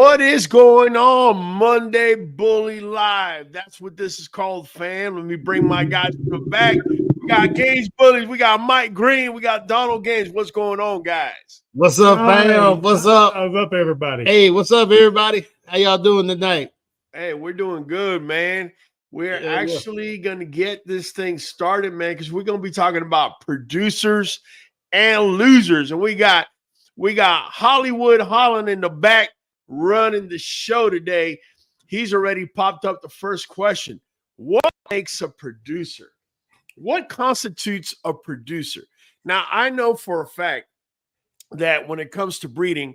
What is going on, Monday Bully Live? That's what this is called, fam. Let me bring my guys to the back. We got Gaines Bullies. We got Mike Green. We got Donald Gaines. What's going on, guys? What's up, fam? What's up? What's up, everybody? Hey, what's up, everybody? How y'all doing tonight? Hey, we're doing good, man. We're actually going to get this thing started, man, because we're going to be talking about producers and losers. And we got Hollywood Holland in the back running the show today. He's already popped up the first question. What makes a producer? What constitutes a producer? Now, I know for a fact that when it comes to breeding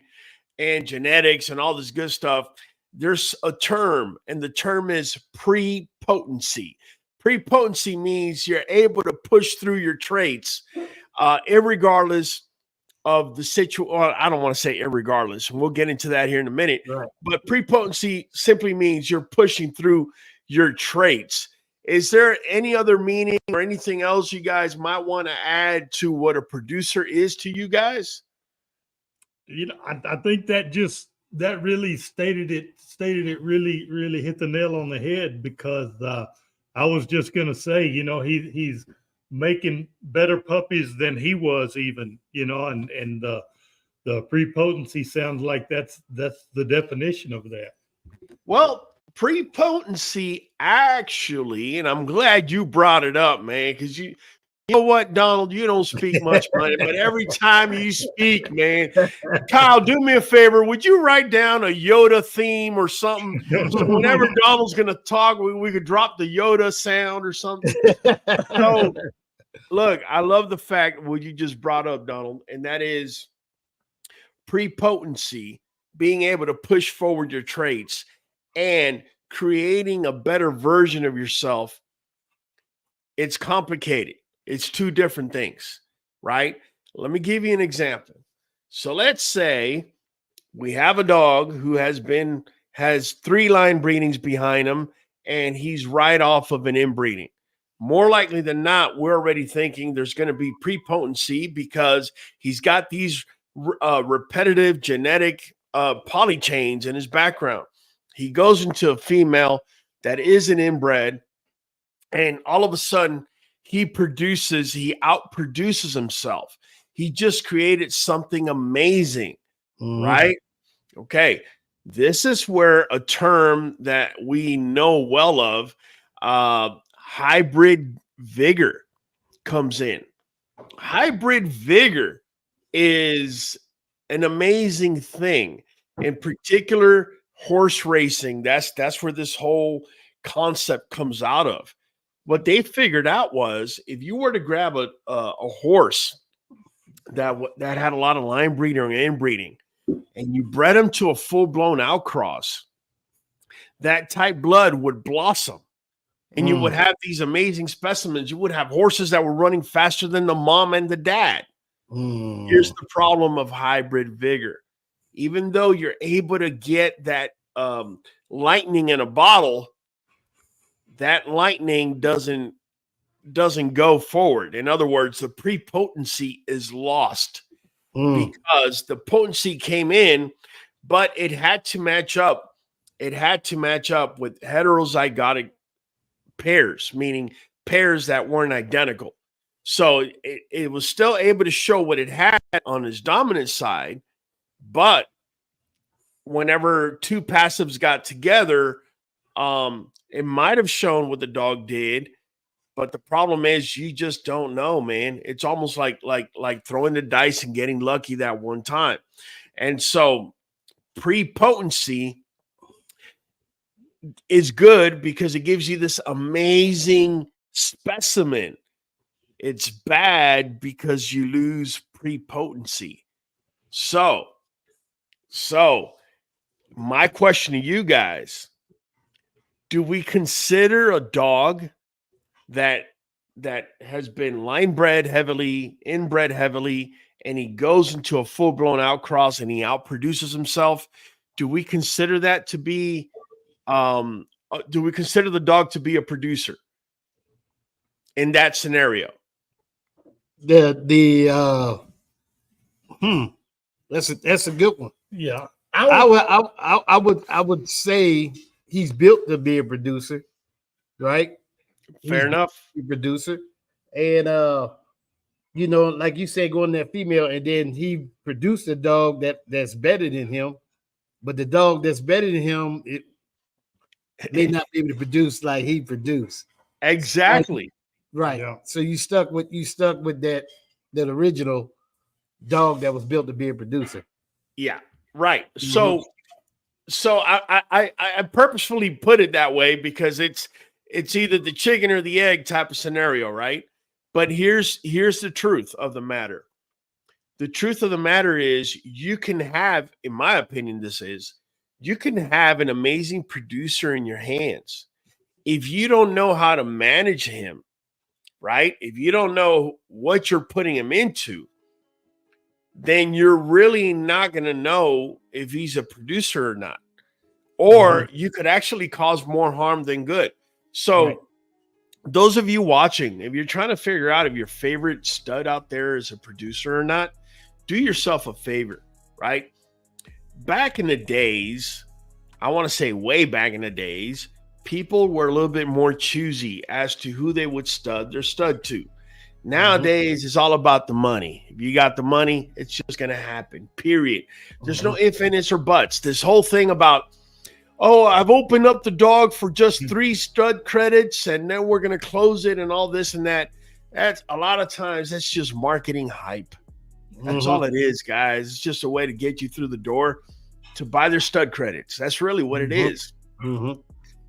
and genetics and all this good stuff, there's a term, and the term is prepotency. Prepotency means you're able to push through your traits irregardless of the situation. I don't want to say irregardless, and we'll get into that here in a minute. Right. But prepotency simply means you're pushing through your traits. Is there any other meaning or anything else you guys might want to add to what a producer is to you guys? You know, I think that really stated it really hit the nail on the head, because I was just going to say, you know, he's making better puppies than he was even, you know, and the prepotency sounds like that's the definition of that. Well, prepotency actually, and I'm glad you brought it up, man, because you know what, Donald, you don't speak much money, but every time you speak, man, Kyle, do me a favor. Would you write down a Yoda theme or something? So whenever Donald's going to talk, we could drop the Yoda sound or something. So, look, I love the fact what you just brought up, Donald, and that is prepotency, being able to push forward your traits and creating a better version of yourself. It's complicated. It's two different things, right? Let me give you an example. So let's say we have a dog who has 3 line breedings behind him, and he's right off of an inbreeding. More likely than not, we're already thinking there's going to be prepotency because he's got these repetitive genetic polychains in his background. He goes into a female that isn't inbred, and all of a sudden he outproduces himself. He just created something amazing, right? Okay, this is where a term that we know well of, hybrid vigor, comes in. Hybrid vigor is an amazing thing. In particular, horse racing, that's where this whole concept comes out of. What they figured out was if you were to grab a horse that had a lot of line breeding or inbreeding, and you bred him to a full-blown outcross, that type blood would blossom. And you would have these amazing specimens. You would have horses that were running faster than the mom and the dad. Here's the problem of hybrid vigor. Even though you're able to get that lightning in a bottle, that lightning doesn't go forward. In other words, the prepotency is lost because the potency came in, but it had to match up. It had to match up with heterozygotic pairs, meaning pairs that weren't identical. So it was still able to show what it had on his dominant side, but whenever 2 passives got together, it might have shown what the dog did, but the problem is you just don't know, man. It's almost like throwing the dice and getting lucky that one time. And so prepotency is good because it gives you this amazing specimen. It's bad because you lose prepotency. So my question to you guys, do we consider a dog that has been line bred heavily, inbred heavily, and he goes into a full-blown outcross and he outproduces himself? Do we consider that to be do we consider the dog to be a producer in that scenario? That's a good one. Yeah. I would say he's built to be a producer, right? Fair enough. Producer, and like you said, going that female, and then he produced a dog that's better than him, but the dog that's better than him, it may not be able to produce like he produced. Exactly. Right. Yeah. So you stuck with that original dog that was built to be a producer. Yeah. Right. So I purposefully put it that way because it's either the chicken or the egg type of scenario, right? But here's the truth of the matter. The truth of the matter is you can have, in my opinion, you can have an amazing producer in your hands. If you don't know how to manage him, right? If you don't know what you're putting him into, then you're really not going to know if he's a producer or not. Or you could actually cause more harm than good. So those of you watching, if you're trying to figure out if your favorite stud out there is a producer or not, do yourself a favor, right? Back in the days, I want to say way back in the days, people were a little bit more choosy as to who they would stud their stud to. Nowadays, it's all about the money. If you got the money, it's just going to happen, period. There's no ifs, ands, or buts. This whole thing about, oh, I've opened up the dog for just 3 stud credits, and then we're going to close it and all this and that. That's a lot of times, that's just marketing hype. That's all it is, guys. It's just a way to get you through the door to buy their stud credits. That's really what it is.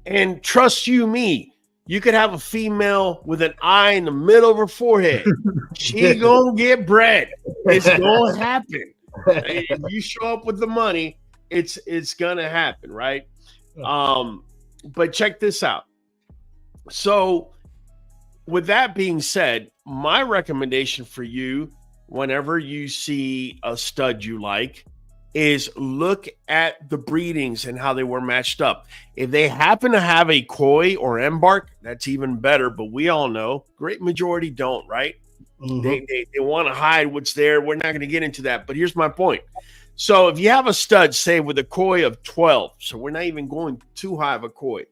And trust you me, you could have a female with an eye in the middle of her forehead. She gonna get bred. It's gonna happen. If you show up with the money, it's gonna happen, right? But check this out. So with that being said, my recommendation for you, whenever you see a stud you like, is look at the breedings and how they were matched up. If they happen to have a koi or embark, that's even better. But we all know, great majority don't, right? They want to hide what's there. We're not going to get into that. But here's my point. So if you have a stud, say with a koi of 12, so we're not even going too high of a koi,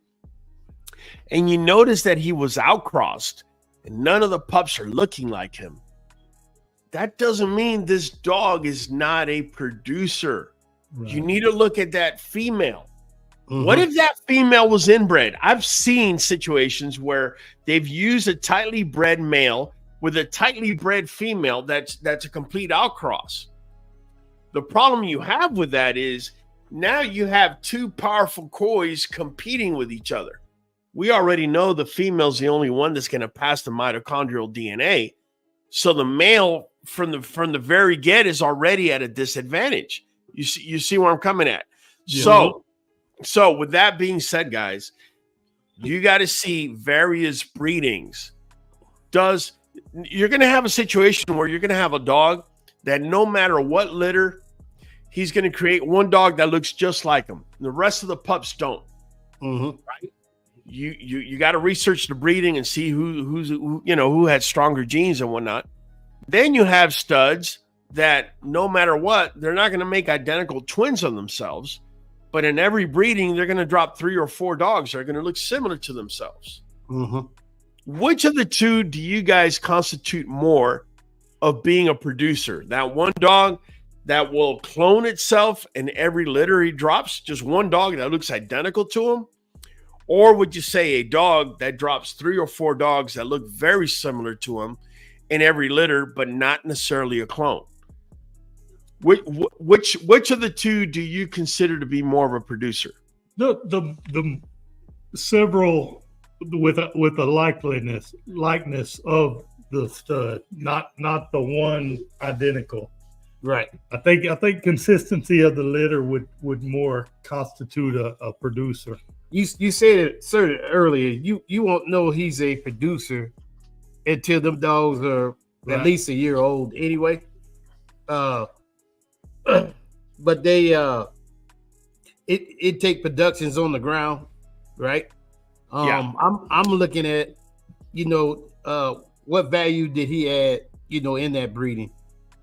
and you notice that he was outcrossed and none of the pups are looking like him, that doesn't mean this dog is not a producer. Right. You need to look at that female. What if that female was inbred? I've seen situations where they've used a tightly bred male with a tightly bred female that's a complete outcross. The problem you have with that is now you have 2 powerful kois competing with each other. We already know the female's the only one that's going to pass the mitochondrial DNA. So the male from the very get is already at a disadvantage. You see where I'm coming at. Yeah. So with that being said, guys, you got to see various breedings. You're going to have a situation where you're going to have a dog that no matter what litter, he's going to create one dog that looks just like him. The rest of the pups don't. Right? You got to research the breeding and see who had stronger genes and whatnot. Then you have studs that no matter what, they're not going to make identical twins on themselves. But in every breeding, they're going to drop 3 or 4 dogs that are going to look similar to themselves. Which of the two do you guys constitute more of being a producer? That one dog that will clone itself in every litter he drops, just one dog that looks identical to him? Or would you say a dog that drops 3 or 4 dogs that look very similar to him in every litter, but not necessarily a clone? Which of the two do you consider to be more of a producer? The several with a likeness of the stud, not the one identical. Right. I think consistency of the litter would more constitute a producer. You said it, sir, earlier. You won't know he's a producer until them dogs are at least a year old anyway. But they it take productions on the ground, right? I'm looking at, what value did he add, in that breeding?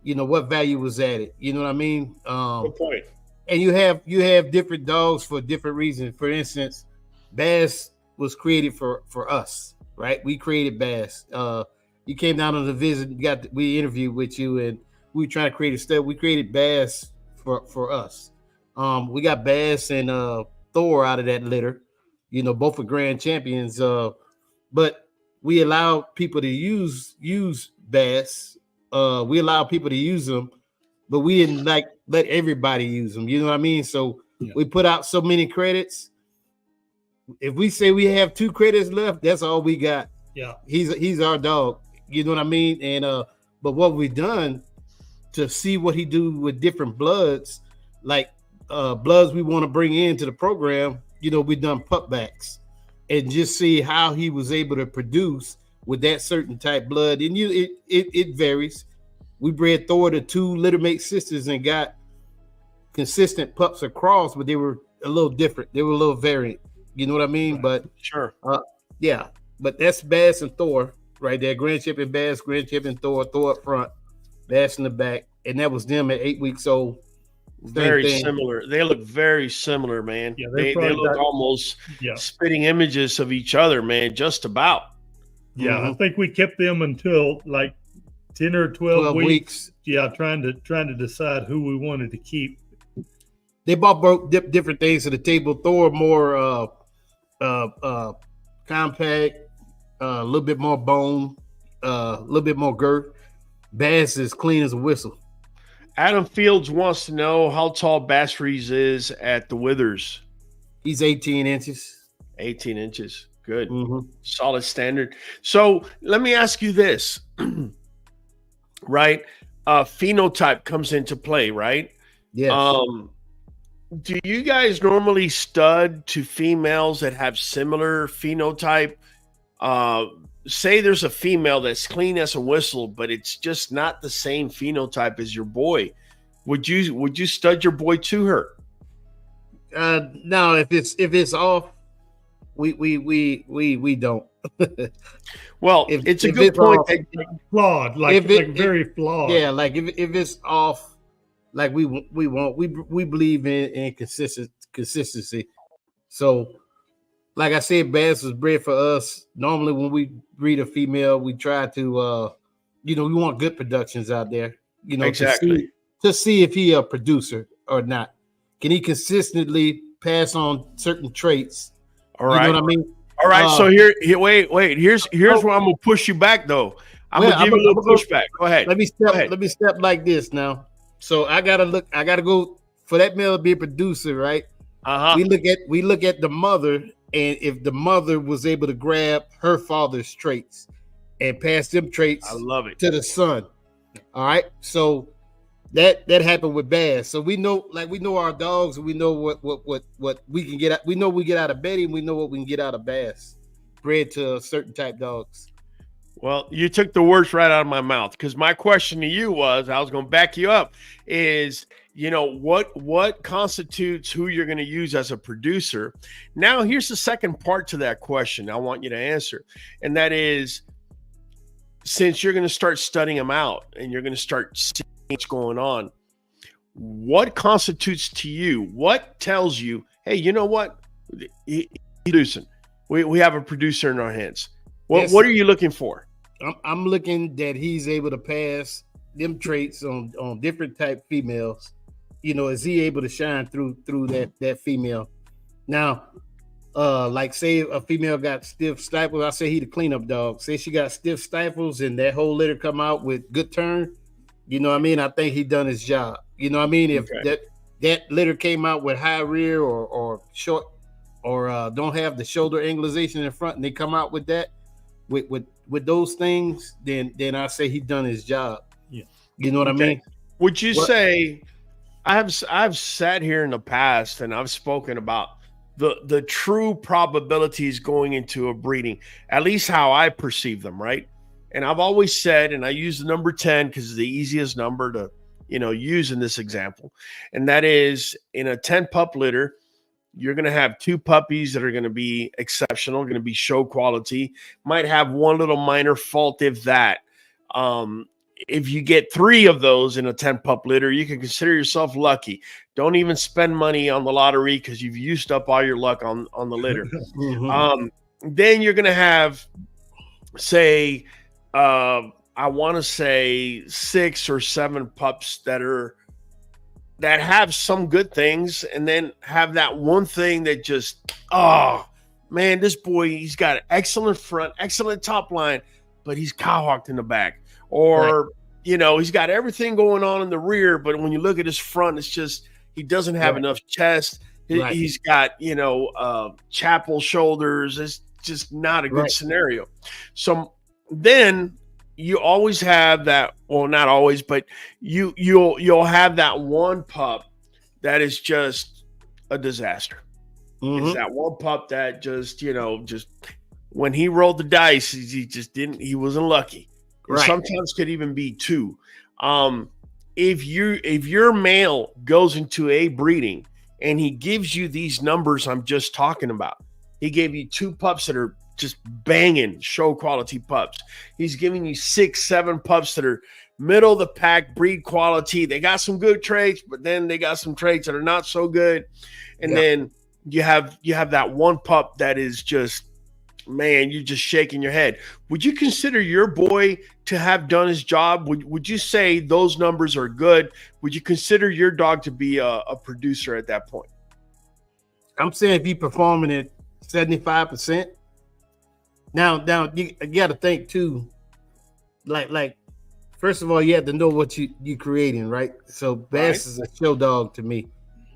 What value was added? You know what I mean? Good point. and you have different dogs for different reasons. For instance, Bass was created for us, right? We created Bass. You came down on the visit, we interviewed with you, and we were trying to create a study. We created Bass for us. We got Bass and Thor out of that litter. You know, both are grand champions. But we allowed people to use Bass. We allowed people to use them, but we didn't like let everybody use them. You know what I mean? So we put out so many credits. If we say we have 2 credits left, that's all we got. Yeah, he's our dog. You know what I mean? And but what we've done to see what he do with different bloods, like bloods we want to bring into the program, you know, we've done pupbacks and just see how he was able to produce with that certain type blood. And it varies. We bred Thor to 2 littermate sisters and got consistent pups across, but they were a little different. They were a little variant. You know what I mean? But sure. Yeah. But that's Bass and Thor right there. Grand champion Bass, grand champion Thor up front, Bass in the back. And that was them at 8 weeks old. Very similar. They look very similar, man. Yeah, they look almost spitting images of each other, man, just about. Yeah, I think we kept them until like 10 or 12 weeks. Yeah, trying to decide who we wanted to keep. They brought different things to the table. Thor more compact, a little bit more bone, a little bit more girth. Bass is clean as a whistle. Adam Fields wants to know how tall Bass Reeves is at the Withers. He's 18 inches. 18 inches. Good. Solid standard. So let me ask you this, right? Phenotype comes into play, right? Yeah. Do you guys normally stud to females that have similar phenotype? Say there's a female that's clean as a whistle, but it's just not the same phenotype as your boy. Would you stud your boy to her? No, if it's off, we don't. Well, it's a good point. Off, flawed, like very flawed. Yeah, like if it's off, like we won't. We believe in consistency. So, like I said, Bass was bred for us. Normally, when we breed a female, we try to, we want good productions out there. You know, exactly to see if he a producer or not. Can he consistently pass on certain traits? All right. You know what I mean? All right. So here, wait. Here's where I'm gonna push you back, though. I'm gonna give you a little pushback. Go ahead. Let me step like this now. So I gotta go for that male to be a producer, right? We look at the mother, and if the mother was able to grab her father's traits and pass them traits, I love it, to the son. All right. So that happened with Bass. So we know our dogs, and we know what we can get out. We know we get out of Betty, and we know what we can get out of Bass, bred to certain type dogs. Well, you took the words right out of my mouth, because my question to you was, I was going to back you up, is, what constitutes who you're going to use as a producer? Now, here's the second part to that question I want you to answer. And that is, since you're going to start studying them out and you're going to start seeing what's going on, what constitutes to you? What tells you, hey, you know what? He's producing. We have a producer in our hands. What are you looking for? I'm looking that he's able to pass them traits on different type females. Is he able to shine through that female? Now, like say a female got stiff stifles, I say he the cleanup dog. Say she got stiff stifles and that whole litter come out with good turn. You know what I mean? I think he done his job. You know what I mean? If that litter came out with high rear or short or don't have the shoulder angulization in front, and they come out with that, with those things, then I say he done his job. Yeah. You know what I mean? Would you say, I've sat here in the past and I've spoken about the true probabilities going into a breeding, at least how I perceive them, right? And I've always said, and I use the number 10 because it's the easiest number to use in this example, and that is, in a 10 pup litter, you're going to have 2 puppies that are going to be exceptional, going to be show quality, might have one little minor fault, if that. if you get 3 of those in a 10 pup litter, you can consider yourself lucky. Don't even spend money on the lottery because you've used up all your luck on the litter. Then you're going to have, say, I want to say 6 or 7 pups that have some good things, and then have that one thing that just, oh man, this boy, he's got an excellent front, excellent top line, but he's cowhawked in the back. Or, you know, he's got everything going on in the rear, but when you look at his front, it's just, he doesn't have enough chest. He's got, you know, chapel shoulders. It's just not a good scenario. So then you always have that, well, not always, but you'll have that one pup that is just a disaster. It's that one pup that just, you know, just when he rolled the dice, he wasn't lucky. Sometimes could even be 2. If your male goes into a breeding and he gives you these numbers I'm just talking about, he gave you 2 pups that are just banging show quality pups. He's giving you 6, 7 pups that are middle of the pack breed quality. They got some good traits, but then they got some traits that are not so good. And then you have that one pup that is just, man, you're just shaking your head. Would you consider your boy to have done his job? Would you say those numbers are good? Would you consider your dog to be a producer at that point? I'm saying if you're performing at 75%. Now you got to think too. Like first of all, you have to know what you're creating, right? So Bass is a show dog to me,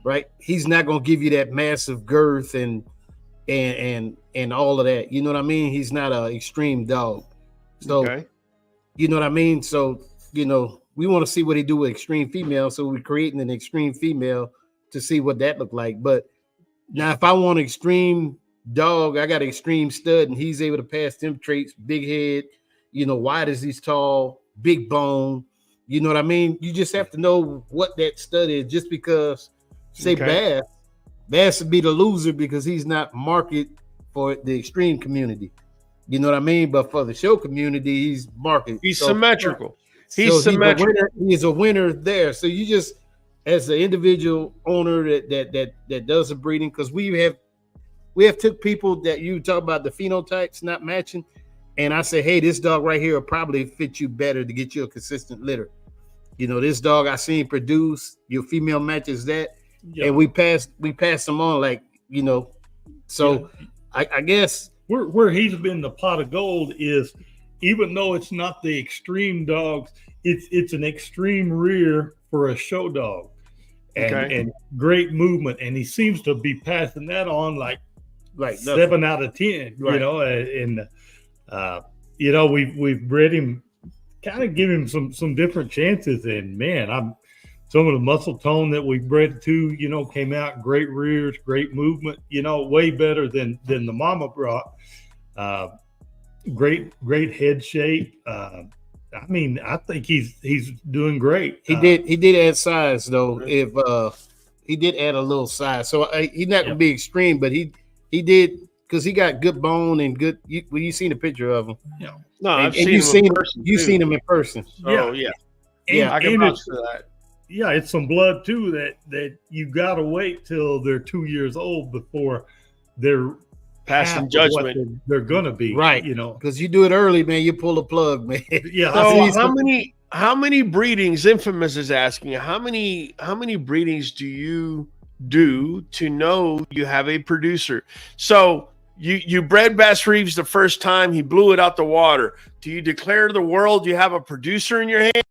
right? He's not gonna give you that massive girth and all of that. You know what I mean? He's not an extreme dog. So you know what I mean? So, you know, we want to see what he do with extreme female. So we're creating an extreme female to see what that look like. But now if I want extreme dog, I got an extreme stud and he's able to pass them traits, big head, you know, wide as he's tall, big bone. You know what I mean? You just have to know what that stud is. Just because, say, Bass would be the loser because he's not marketed for the extreme community. You know what I mean? But for the show community, he's marketed. He's symmetrical. He's symmetrical. He's a winner there. So you just, as an individual owner that does the breeding, because we have took people that you talk about the phenotypes not matching, and I say, hey, this dog right here will probably fit you better to get you a consistent litter. You know, this dog I seen produce, your female matches that, and we pass them on, like, you know. So I guess where he's been the pot of gold is, even though it's not the extreme dogs, it's an extreme rear for a show dog, and great movement, and he seems to be passing that on like 7 out of 10. You know, and you know, we've bred him, kind of give him some different chances, and man, some of the muscle tone that we bred to, you know, came out great rears, great movement, you know, way better than the mama brought. Great head shape. I mean, I think he's doing great. He did add size though. If he did add a little size, so he's not gonna be extreme, but he did, because he got good bone and good. You seen a picture of him? Yeah. No, I've seen him. You've seen him in person. Oh yeah. I can vouch for that. Yeah, it's some blood too that you got to wait till they're 2 years old before they're passing judgment. They're gonna be, right? You know, because you do it early, man. You pull the plug, man. Yeah. So how many breedings? Infamous is asking, how many breedings do you do to know you have a producer? So you bred Bass Reeves the first time, he blew it out the water. Do you declare to the world you have a producer in your hand?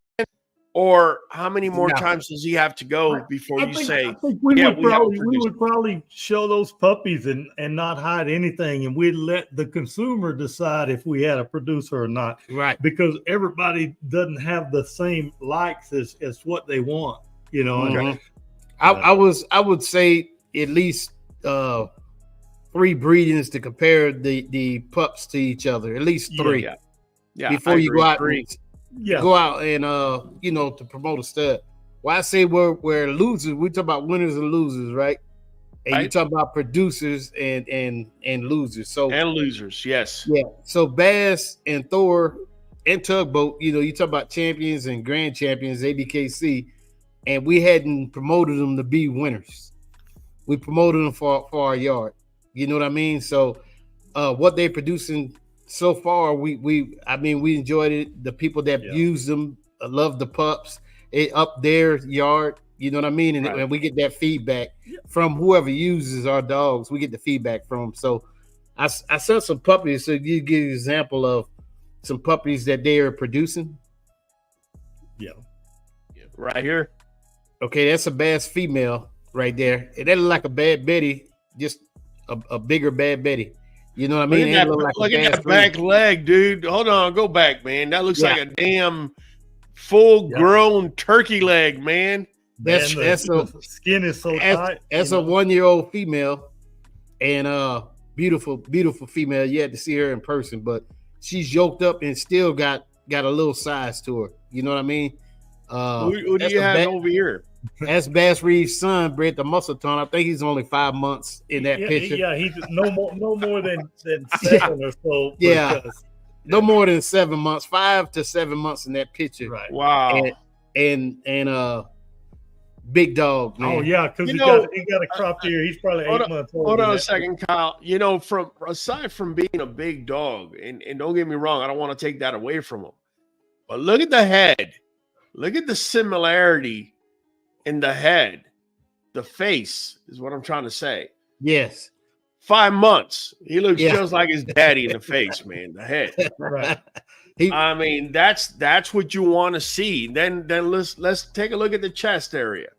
Or how many more times does he have to go before you say? I think we would probably show those puppies and not hide anything, and we'd let the consumer decide if we had a producer or not. Right. Because everybody doesn't have the same likes as what they want. You know. Mm-hmm. I would say at least 3 breedings to compare the pups to each other. At least 3. Yeah. Before you go out. Go out and you know, to promote a stud. Well, I say we're losers. We talk about winners and losers, right? And you talk about producers and losers. So and losers, yes. Yeah. So Bass and Thor and Tugboat, you know, you talk about champions and grand champions, ABKC, and we hadn't promoted them to be winners. We promoted them for our yard. You know what I mean? So what they're producing so far, we enjoyed it. The people that use them love the pups. It up their yard. You know what I mean? And we get that feedback from whoever uses our dogs. We get the feedback from them. So I sent some puppies. So you give an example of some puppies that they are producing. Yeah. Right here. Okay, that's a bass female right there. And that look like a Bad Betty, just a bigger Bad Betty. You know what I mean? Look at that back leg, dude. Hold on, go back, man. That looks like a damn full-grown turkey leg, man. The skin is so tight. That's a 1-year-old female, and beautiful female. You had to see her in person, but she's yoked up and still got a little size to her. You know what I mean? Who do you have over here? That's Bass Reeves' son, Brett the Muscle Tone. I think he's only 5 months in that picture. Yeah, he's no more than 7 or so. Yeah, no more than 7 months, 5 to 7 months in that picture. Right. Wow. And big dog, man. Oh yeah, because he got a cropped ear. He's probably 8 months old. Hold on a second, Kyle. You know, from aside from being a big dog, and don't get me wrong, I don't want to take that away from him. But look at the head. Look at the similarity in the head. The face is what I'm trying to say. Yes. 5 months. He looks just like his daddy in the face, man. The head. Right. I mean, that's what you want to see. Then let's take a look at the chest area.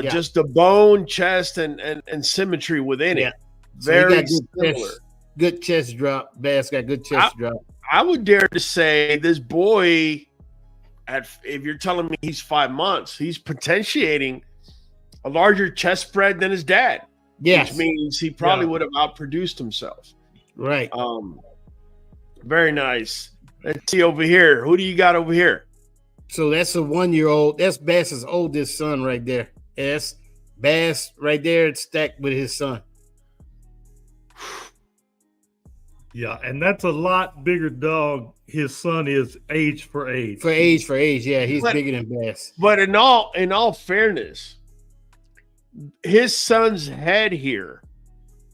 Just the bone, chest, and symmetry within it. Very similar. Good chest drop. Bass got good chest drop. I would dare to say this boy, if you're telling me he's 5 months, he's potentiating a larger chest spread than his dad. Yes. Which means he probably would have outproduced himself. Right. Very nice. Let's see over here. Who do you got over here? So that's a 1-year-old. That's Bass's oldest son right there. That's Bass right there. It's stacked with his son. Yeah, and that's a lot bigger dog. His son is age for age. For age, yeah. He's bigger than Bass. But in all fairness, his son's head here.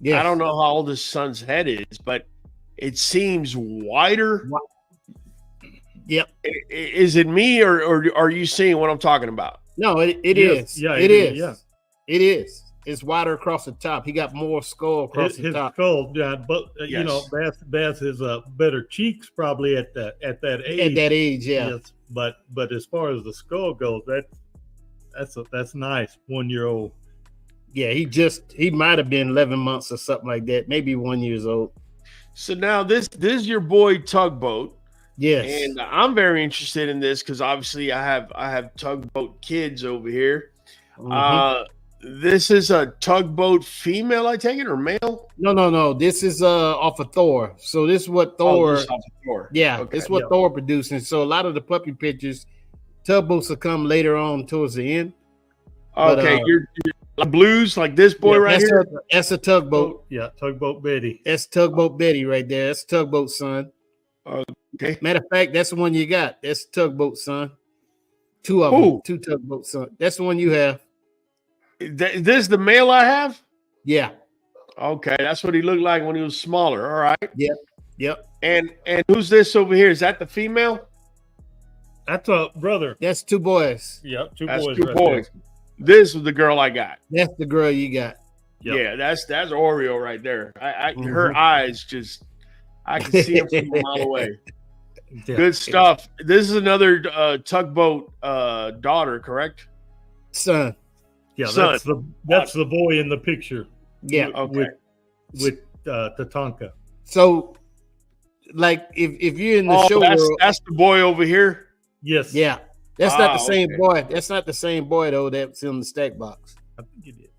I don't know how old his son's head is, but it seems wider. Yep. Is it me or are you seeing what I'm talking about? No, it is. Yeah, it is. Yeah. It is. It's wider across the top. He got more skull across the top. His skull, yeah, but you know, Bass is better cheeks probably at that age. At that age, yeah. Yes, but as far as the skull goes, that's nice. 1-year-old. Yeah, he might have been 11 months or something like that, maybe 1 year old. So now this is your boy Tugboat. Yes. And I'm very interested in this because obviously I have Tugboat kids over here. Mm-hmm. This is a Tugboat female, I take it, or male? No. This is off of Thor. So this is what Thor. This is off of Thor. Yeah, okay. It's what Thor producing. So a lot of the puppy pictures, Tugboats will come later on towards the end. Okay, but, you're blues like this boy right here. That's a Tugboat. Yeah, Tugboat Betty. That's Tugboat Betty right there. That's Tugboat son. Okay. Matter of fact, that's the one you got. That's Tugboat son. 2 of them. 2 Tugboat son. That's the one you have. This the male I have? Yeah. Okay, that's what he looked like when he was smaller. All right. Yep. And who's this over here? Is that the female? That's a brother. That's 2 boys. Yep, two that's boys. 2 boys. There. This is the girl I got. That's the girl you got. Yep. Yeah, that's Oreo right there. Her eyes just I can see them from a mile away. Yeah. Good stuff. This is another Tugboat daughter, correct? Son. Yeah, son. That's the boy in the picture. Yeah, with Tatanka. So, like, if you're in the show world, that's the boy over here. Yes. Yeah, that's not the same boy. That's not the same boy though. That's in the stack box. I think it is.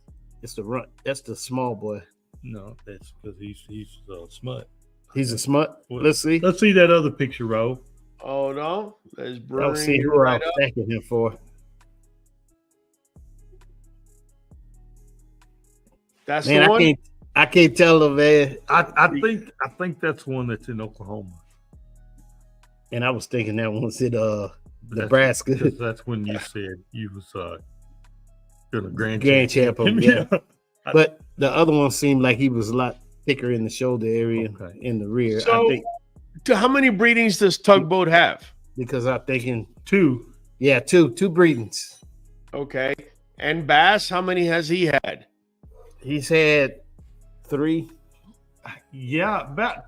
It's the runt. That's the small boy. No, that's because he's a smut. He's a smut. Well, let's see. Let's see that other picture, Ro. Oh no, let's see who I'm stacking him for. That's the one. I can't tell him, man. I think that's one that's in Oklahoma. And I was thinking that one was in Nebraska. That's when you said you was gonna Grand Champ. Yeah. But the other one seemed like he was a lot thicker in the shoulder area, in the rear. So, I think. How many breedings does Tugboat have? Because I'm thinking 2. Yeah, two breedings. Okay. And Bass, how many has he had? He's had 3. Yeah, about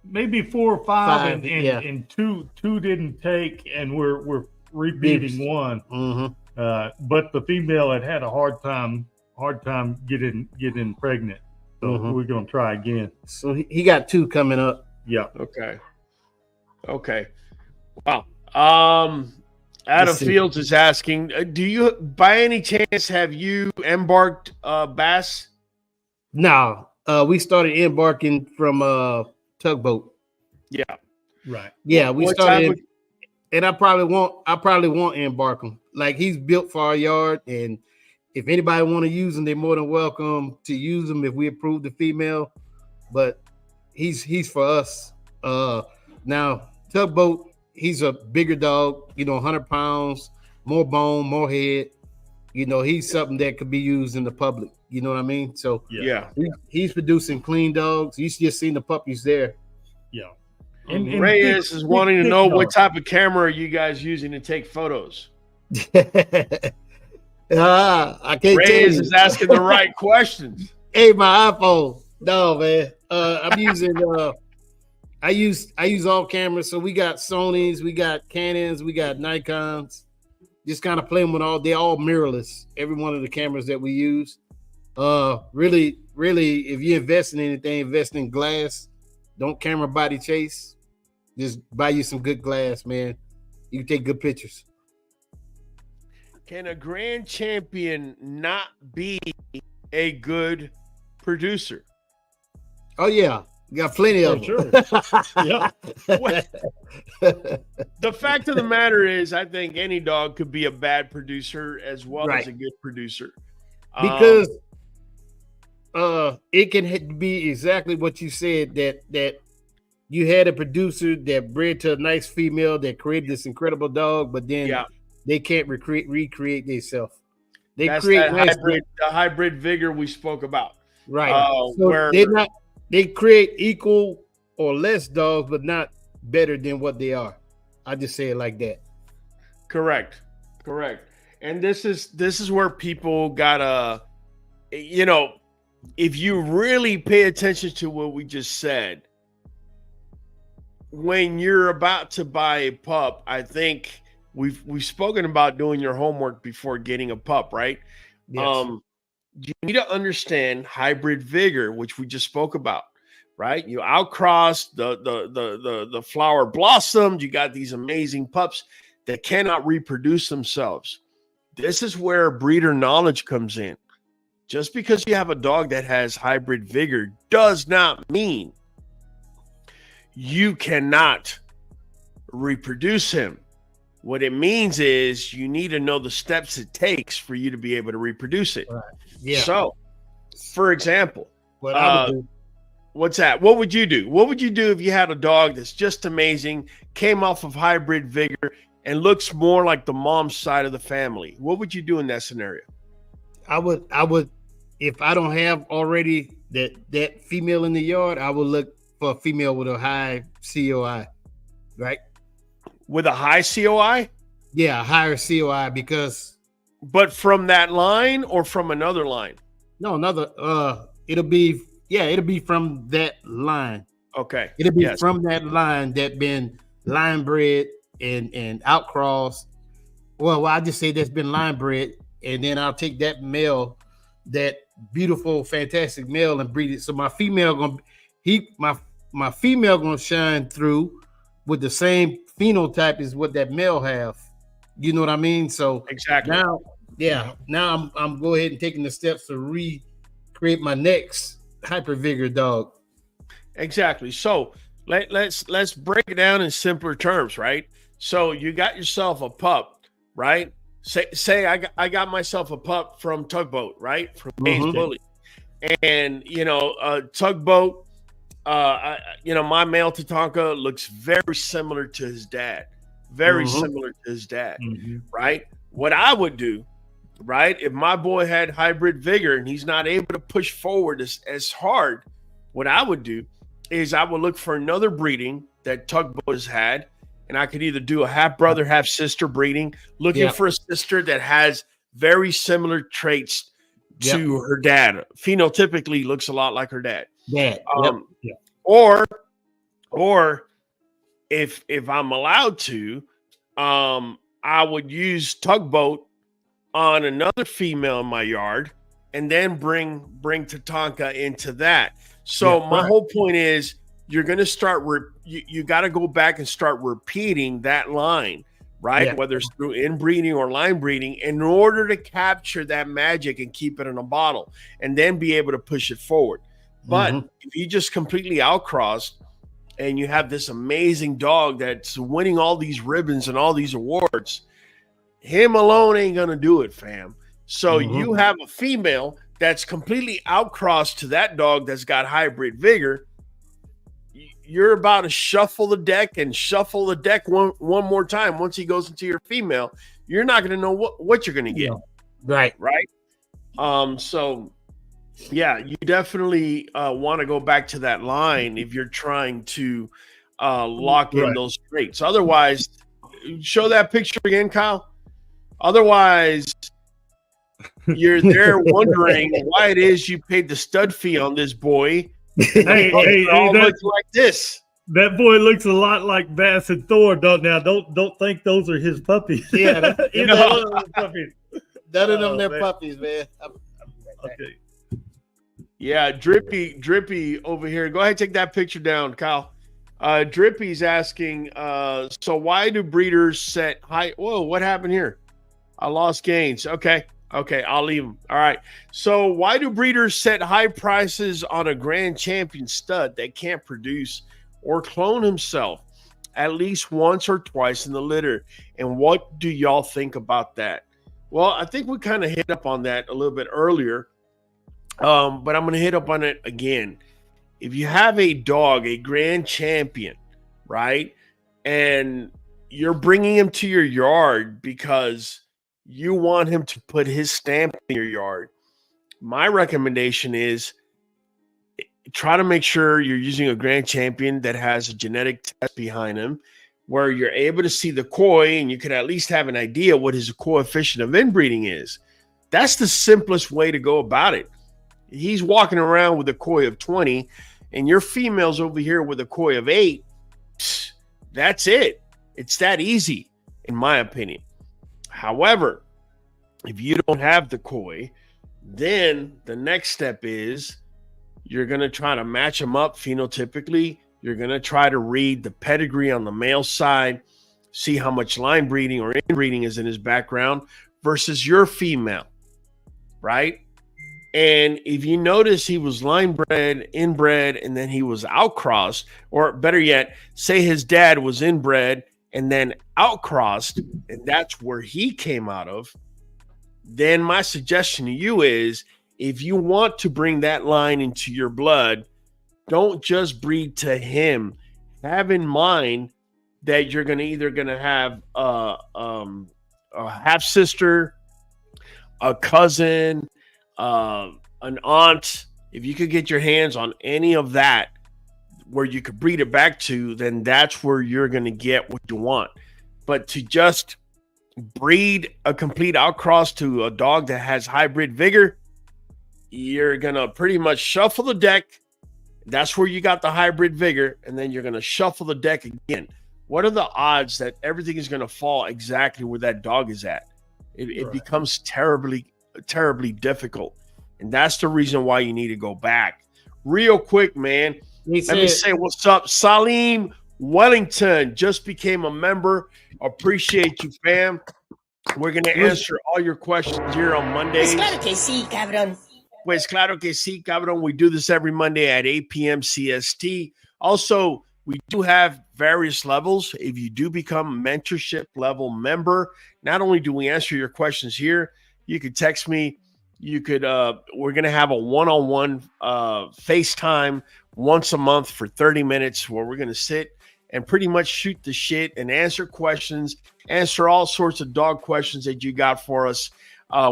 maybe 4 or 5, and two didn't take, and we're repeating one. Mm-hmm. But the female had a hard time getting pregnant, so we're gonna try again. So he got 2 coming up. Yeah. Okay. Wow. Adam Fields is asking, do you, by any chance, have you embarked Bass? No. We started embarking from Tugboat. Yeah. Right. Yeah, we started, and I probably won't embark him. Like, he's built for our yard, and if anybody want to use him, they're more than welcome to use him if we approve the female. But he's for us. Now Tugboat, he's a bigger dog, 100 pounds, more bone, more head. He's something that could be used in the public. You know what I mean? So yeah. He's producing clean dogs. You just seen the puppies there. Yeah. And Reyes is wanting to know what type of camera are you guys using to take photos? I can't. Reyes is asking the right questions. Hey, my iPhone. No, man. I'm using I use all cameras. So we got Sonys, we got Canons, we got Nikons. Just kind of playing with they're all mirrorless. Every one of the cameras that we use. Really, if you invest in anything, invest in glass. Don't camera body chase. Just buy you some good glass, man. You can take good pictures. Can a grand champion not be a good producer? Oh yeah, you got plenty of them. Sure. Yeah. The fact of the matter is, I think any dog could be a bad producer as well as a good producer, because it can be exactly what you said, that you had a producer that bred to a nice female that created this incredible dog, but then they can't recreate themselves. That's create the hybrid vigor we spoke about. Right. So they create equal or less dogs, but not better than what they are. I just say it like that. Correct. And this is where people gotta, if you really pay attention to what we just said, when you're about to buy a pup, I think we've spoken about doing your homework before getting a pup, right? Yes. You need to understand hybrid vigor, which we just spoke about, right? You outcross the flower blossomed. You got these amazing pups that cannot reproduce themselves. This is where breeder knowledge comes in. Just because you have a dog that has hybrid vigor does not mean you cannot reproduce him. What it means is you need to know the steps it takes for you to be able to reproduce it. Right. Yeah. So, for example, what's that? What would you do? What would you do if you had a dog that's just amazing, came off of hybrid vigor, and looks more like the mom's side of the family? What would you do in that scenario? I would, if I don't have already that female in the yard, I would look for a female with a high COI, right? With a high COI? Yeah, higher COI, because. But from that line or from another line? No, another. It'll be from that line. Okay. It'll be from that line that been line bred and outcrossed. Well, I just say that's been line bred, and then I'll take that male, that beautiful, fantastic male, and breed it. So my female my female gonna shine through with the same phenotype as what that male have. You know what I mean? So exactly. Now I'm go ahead and taking the steps to recreate my next hyper vigor dog. Exactly. So let's break it down in simpler terms, right? So you got yourself a pup, right? Say I got myself a pup from Tugboat, right? From American Bully. And Tugboat my male Tatanka looks very similar to his dad. Very similar to his dad, right? What I would do, right, if my boy had hybrid vigor and he's not able to push forward as hard, what I would do is I would look for another breeding that Tugboat has had, and I could either do a half brother, half sister breeding, looking for a sister that has very similar traits to her dad. Phenotypically looks a lot like her dad. Or if I'm allowed to, I would use Tugboat on another female in my yard, and then bring Tatanka into that. So my whole point is, you're going to start. You got to go back and start repeating that line, right? Whether it's through inbreeding or line breeding, in order to capture that magic and keep it in a bottle, and then be able to push it forward. But if you just completely outcrossed, and you have this amazing dog that's winning all these ribbons and all these awards, him alone ain't going to do it, fam. So you have a female that's completely outcrossed to that dog that's got hybrid vigor. You're about to shuffle the deck one more time. Once he goes into your female, you're not going to know what you're going to get. Right. So yeah, you definitely want to go back to that line if you're trying to lock in those traits. Otherwise, show that picture again, Kyle. Otherwise, you're there wondering why it is you paid the stud fee on this boy. Hey, looks like this. That boy looks a lot like Bass and Thor. Don't think those are his puppies. Yeah, puppies. None of them, they're puppies, man. Okay. Yeah, Drippy over here. Go ahead and take that picture down, Kyle. Drippy's asking, so why do breeders set high? Whoa, what happened here? I lost gains. Okay, I'll leave them. All right. So why do breeders set high prices on a grand champion stud that can't produce or clone himself at least once or twice in the litter? And what do y'all think about that? Well, I think we kind of hit up on that a little bit earlier. But I'm going to hit up on it again. If you have a dog, a grand champion, right, and you're bringing him to your yard because you want him to put his stamp in your yard, my recommendation is try to make sure you're using a grand champion that has a genetic test behind him where you're able to see the koi and you can at least have an idea what his coefficient of inbreeding is. That's the simplest way to go about it. He's walking around with a koi of 20 and your female's over here with a koi of 8. That's it. It's that easy, in my opinion. However, if you don't have the koi, then the next step is you're going to try to match them up phenotypically. You're going to try to read the pedigree on the male side, see how much line breeding or inbreeding is in his background versus your female, right? And if you notice he was line bred, inbred, and then he was outcrossed, or better yet, say his dad was inbred and then outcrossed, and that's where he came out of, then my suggestion to you is if you want to bring that line into your blood, don't just breed to him. Have in mind that you're either going to have a half sister, a cousin, an aunt. If you could get your hands on any of that where you could breed it back to, then that's where you're going to get what you want. But to just breed a complete outcross to a dog that has hybrid vigor, you're going to pretty much shuffle the deck. That's where you got the hybrid vigor, and then you're going to shuffle the deck again. What are the odds that everything is going to fall exactly where that dog is at? It becomes terribly difficult. And that's the reason why you need to go back. Real quick, man. Let me say what's up. Salim Wellington just became a member. Appreciate you, fam. We're going to answer all your questions here on Mondays. Pues claro que sí, cabrón. Pues claro que sí, cabrón. We do this every Monday at 8 p.m. CST. Also, we do have various levels. If you do become a mentorship level member, not only do we answer your questions here, you could text me. You could, we're going to have a one-on-one FaceTime once a month for 30 minutes where we're going to sit and pretty much shoot the shit and answer questions, answer all sorts of dog questions that you got for us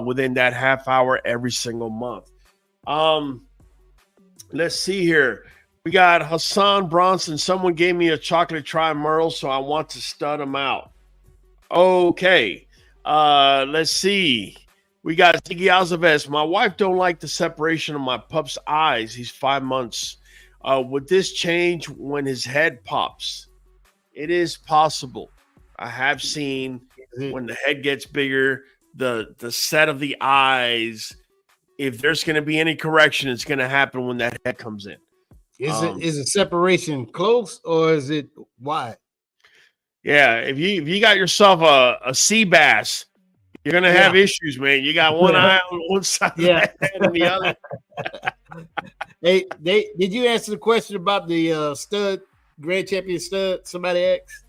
within that half hour every single month. Let's see here. We got Hassan Bronson. Someone gave me a chocolate tri-merle, so I want to stud him out. Okay. Let's see. We got Ziggy Alzaves. My wife don't like the separation of my pup's eyes. He's 5 months. Would this change when his head pops? It is possible. I have seen when the head gets bigger, the set of the eyes, if there's going to be any correction, it's going to happen when that head comes in. Is it separation close or is it wide? Yeah, if you got yourself a sea bass, you're gonna have issues, man. You got one eye on one side, and the other. Hey, did you answer the question about the stud, grand champion stud? Somebody asked.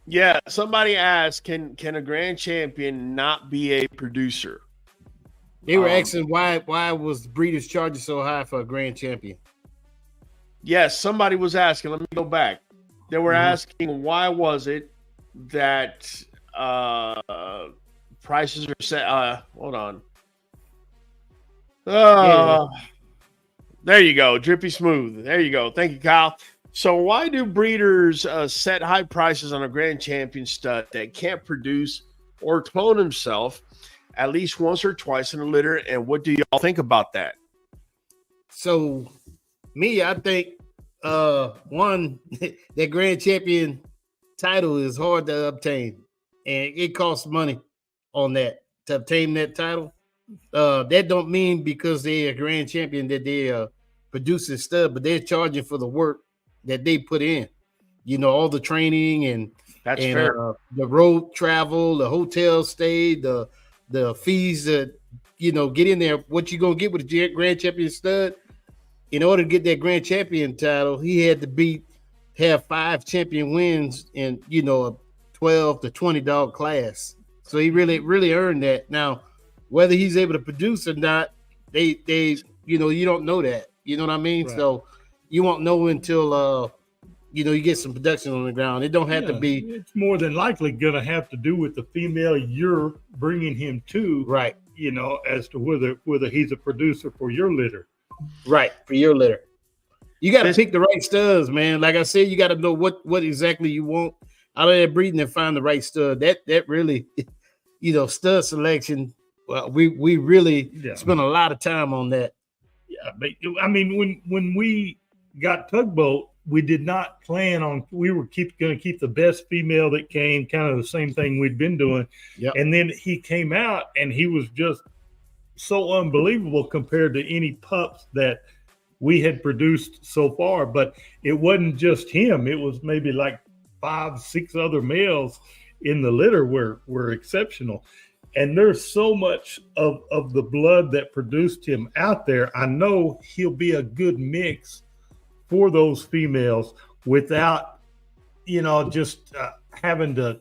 Yeah, somebody asked, can a grand champion not be a producer? They were asking why was breeders charging so high for a grand champion? Yes, somebody was asking. Let me go back. They were asking why was it that prices are set. Hold on. There you go. Drippy smooth. There you go. Thank you, Kyle. So why do breeders set high prices on a grand champion stud that can't produce or clone himself at least once or twice in a litter? And what do y'all think about that? So I think one, that grand champion title is hard to obtain, and it costs money on that to obtain that title. That don't mean because they're a grand champion that they producing stud, but they're charging for the work that they put in. You know, all the training and the road travel, the hotel stay, the fees that get in there. What you gonna get with a grand champion stud? In order to get that grand champion title, he had to have 5 champion wins in a 12 to 20 dog class. So he really earned that. Now, whether he's able to produce or not, they you don't know that. You know what I mean? Right. So you won't know until you get some production on the ground. It don't have to be. It's more than likely going to have to do with the female you're bringing him to, right? As to whether he's a producer for your litter. Right, for your litter. You got to pick the right studs, man. Like I said, you got to know what exactly you want out of that breeding and find the right stud. That really, stud selection. Well, we really spent a lot of time on that. Yeah, but I mean, when we got Tugboat, we did not plan on. We were going to keep the best female that came, kind of the same thing we'd been doing. Yep. And then he came out, and he was just so unbelievable compared to any pups that we had produced so far. But it wasn't just him. It was maybe like 5-6 other males in the litter were exceptional. And there's so much of the blood that produced him out there. I know he'll be a good mix for those females without, just having to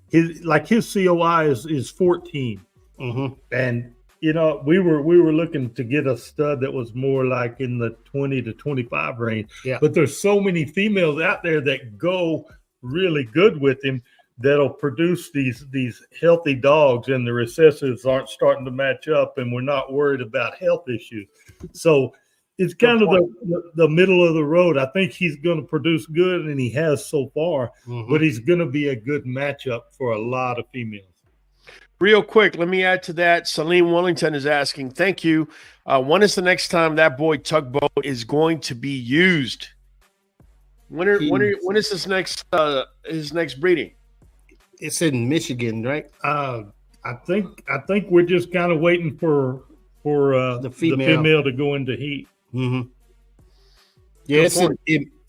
his COI is 14. Mm-hmm. And we were looking to get a stud that was more like in the 20 to 25 range. Yeah. But there's so many females out there that go really good with him that'll produce these healthy dogs, and the recessives aren't starting to match up, and we're not worried about health issues. So it's kind of the middle of the road. I think he's going to produce good, and he has so far, but he's going to be a good matchup for a lot of females. Real quick, let me add to that. Celine Wellington is asking, thank you. When is the next time that boy Tugboat is going to be used? When is his next breeding? It's in Michigan, right? I think we're just kind of waiting for the female to go into heat. Mm-hmm. Yeah,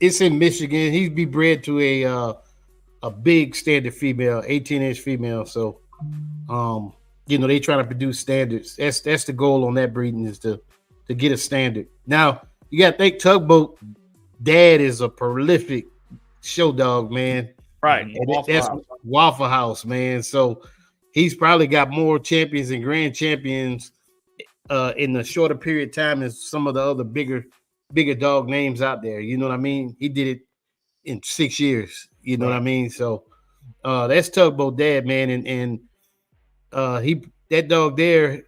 it's in Michigan. He'd be bred to a big standard female, 18-inch female. So, they trying to produce standards. That's the goal on that breeding, is to get a standard. Now you got to think Tugboat dad is a prolific show dog, man. Right. That's Waffle House, man. So he's probably got more champions and grand champions in a shorter period of time as some of the other bigger bigger dog names out there. You know what I mean? He did it in 6 years. You know what I mean? So that's Tugboat Dad, man, and that dog there,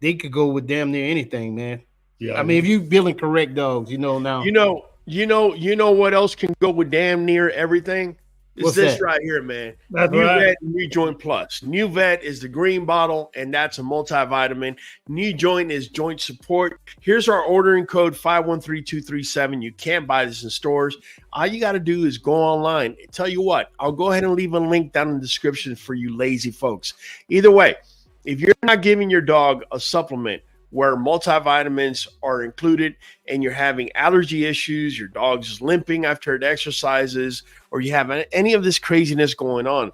they could go with damn near anything, man. Yeah, I mean, if you building correct dogs, now. You know what else can go with damn near everything? It's What's this that? right here, man. That's Nuvet right. NuJoint Plus. Nuvet is the green bottle, and that's a multivitamin. NuJoint is joint support. Here's our ordering code 513237. You can't buy this in stores. All you got to do is go online. Tell you what, I'll go ahead and leave a link down in the description for you lazy folks. Either way, if you're not giving your dog a supplement where multivitamins are included and you're having allergy issues, your dog's limping after it exercises, or you have any of this craziness going on,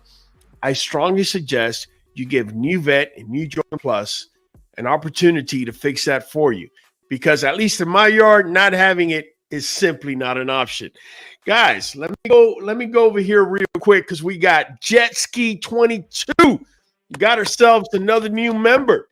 I strongly suggest you give Nuvet and NuJoint Plus an opportunity to fix that for you. Because at least in my yard, not having it is simply not an option. Guys, let me go over here real quick because we got Jet Ski 22. We got ourselves another new member.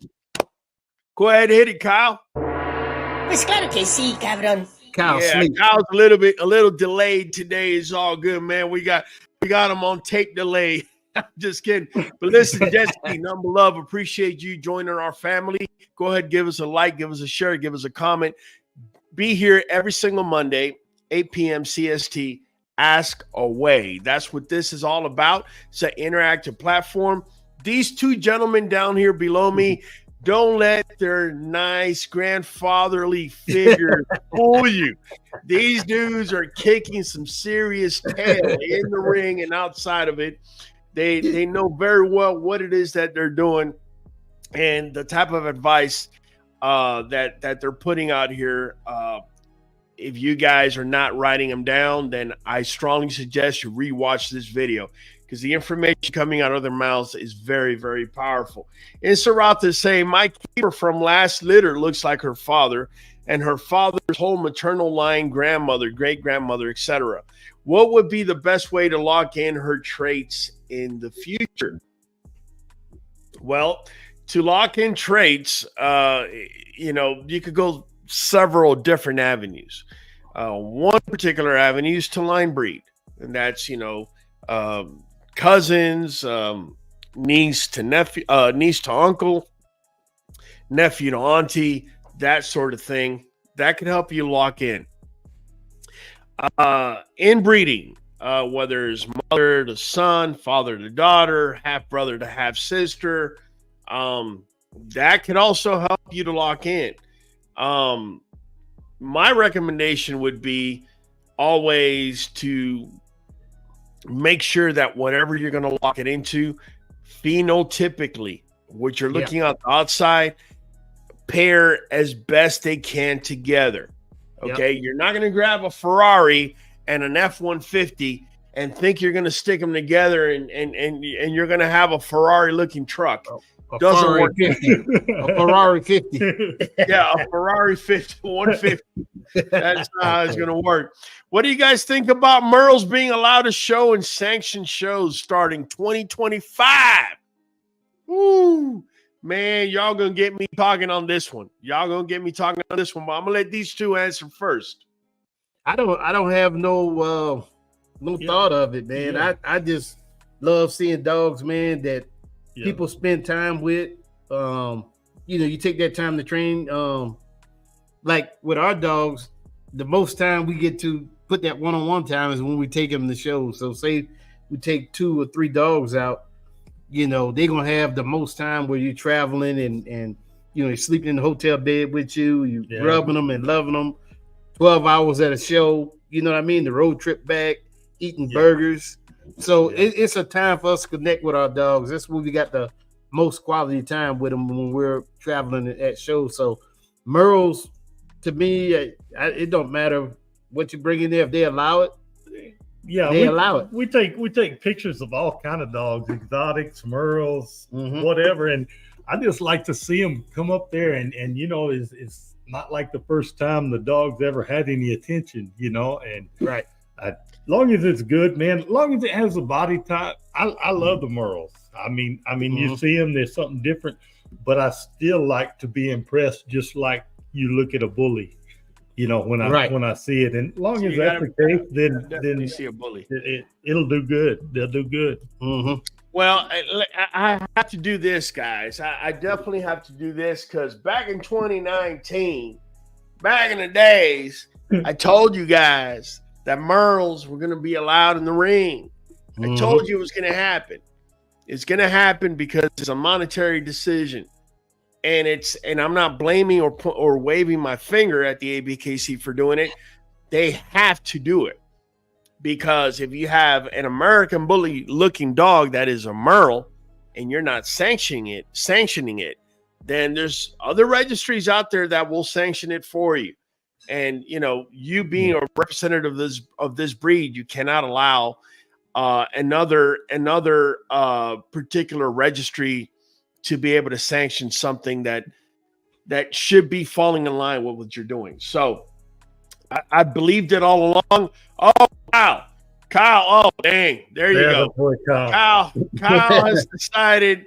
Go ahead and hit it, Kyle. Pues claro que sí, cabrón. Kyle sleep. Kyle's a little delayed today. It's all good, man. We got him on tape delay. I'm just kidding. But listen, Jesse, number love, appreciate you joining our family. Go ahead, give us a like, give us a share, give us a comment. Be here every single Monday, 8 p.m. CST. Ask away. That's what this is all about. It's an interactive platform. These two gentlemen down here below me, don't let their nice grandfatherly figures fool you. These dudes are kicking some serious tail in the ring and outside of it. They know very well what it is that they're doing and the type of advice that they're putting out here. If you guys are not writing them down, then I strongly suggest you rewatch this video because the information coming out of their mouths is very, very powerful. And Sarata is saying, my keeper from last litter looks like her father and her father's whole maternal line, grandmother, great-grandmother, etc. What would be the best way to lock in her traits in the future? Well, to lock in traits, you could go several different avenues. One particular avenue is to line breed, and that's, cousins, niece to nephew, niece to uncle, nephew to auntie, that sort of thing. That could help you lock in. Inbreeding, whether it's mother to son, father to daughter, half brother to half sister, that could also help you to lock in. My recommendation would be always to make sure that whatever you're going to lock it into, phenotypically, what you're looking at the outside, pair as best they can together. Okay, you're not going to grab a Ferrari and an F-150 and think you're going to stick them together and you're going to have a Ferrari-looking truck. Doesn't Ferrari work. 50. A Ferrari 50. Yeah, a Ferrari 150. That's how it's going to work. What do you guys think about Merles being allowed to show in sanctioned shows starting 2025? Woo, man, y'all going to get me talking on this one. But I'm going to let these two answer first. I don't have no thought of it, man. Yeah. I just love seeing dogs, man, that people spend time with. You take that time to train. Like with our dogs, the most time we get to put that one-on-one time is when we take them to show. So say we take 2 or 3 dogs out, they're gonna have the most time where you're traveling and you're sleeping in the hotel bed with you, rubbing them and loving them. 12 hours at a show, you know what I mean? The road trip back, eating burgers. So it's a time for us to connect with our dogs. That's when we got the most quality time with them when we're traveling at shows. So Merles, to me, it don't matter what you bring in there. If they allow it, they allow it. We take pictures of all kind of dogs, exotics, Merles, whatever. And I just like to see them come up there and it's not like the first time the dog's ever had any attention, and right. As long as it's good, man, as long as it has a body type, I love the Merles. I mean, you see them, there's something different, but I still like to be impressed, just like you look at a bully. when I see it. And as long as that's the case, then see a bully. It'll do good. They'll do good. Mm-hmm. Well, I have to do this, guys. I definitely have to do this because back in 2019, back in the days, I told you guys that merles were going to be allowed in the ring. I told you it was going to happen. It's going to happen because it's a monetary decision. And I'm not blaming or waving my finger at the ABKC for doing it. They have to do it because if you have an American Bully looking dog that is a merle and you're not sanctioning it, then there's other registries out there that will sanction it for you. And you being a representative of this breed, you cannot allow another particular registry to be able to sanction something that should be falling in line with what you're doing. So I believed it all along. Oh, wow. Kyle. Oh, dang. There you go. Boy, Kyle has decided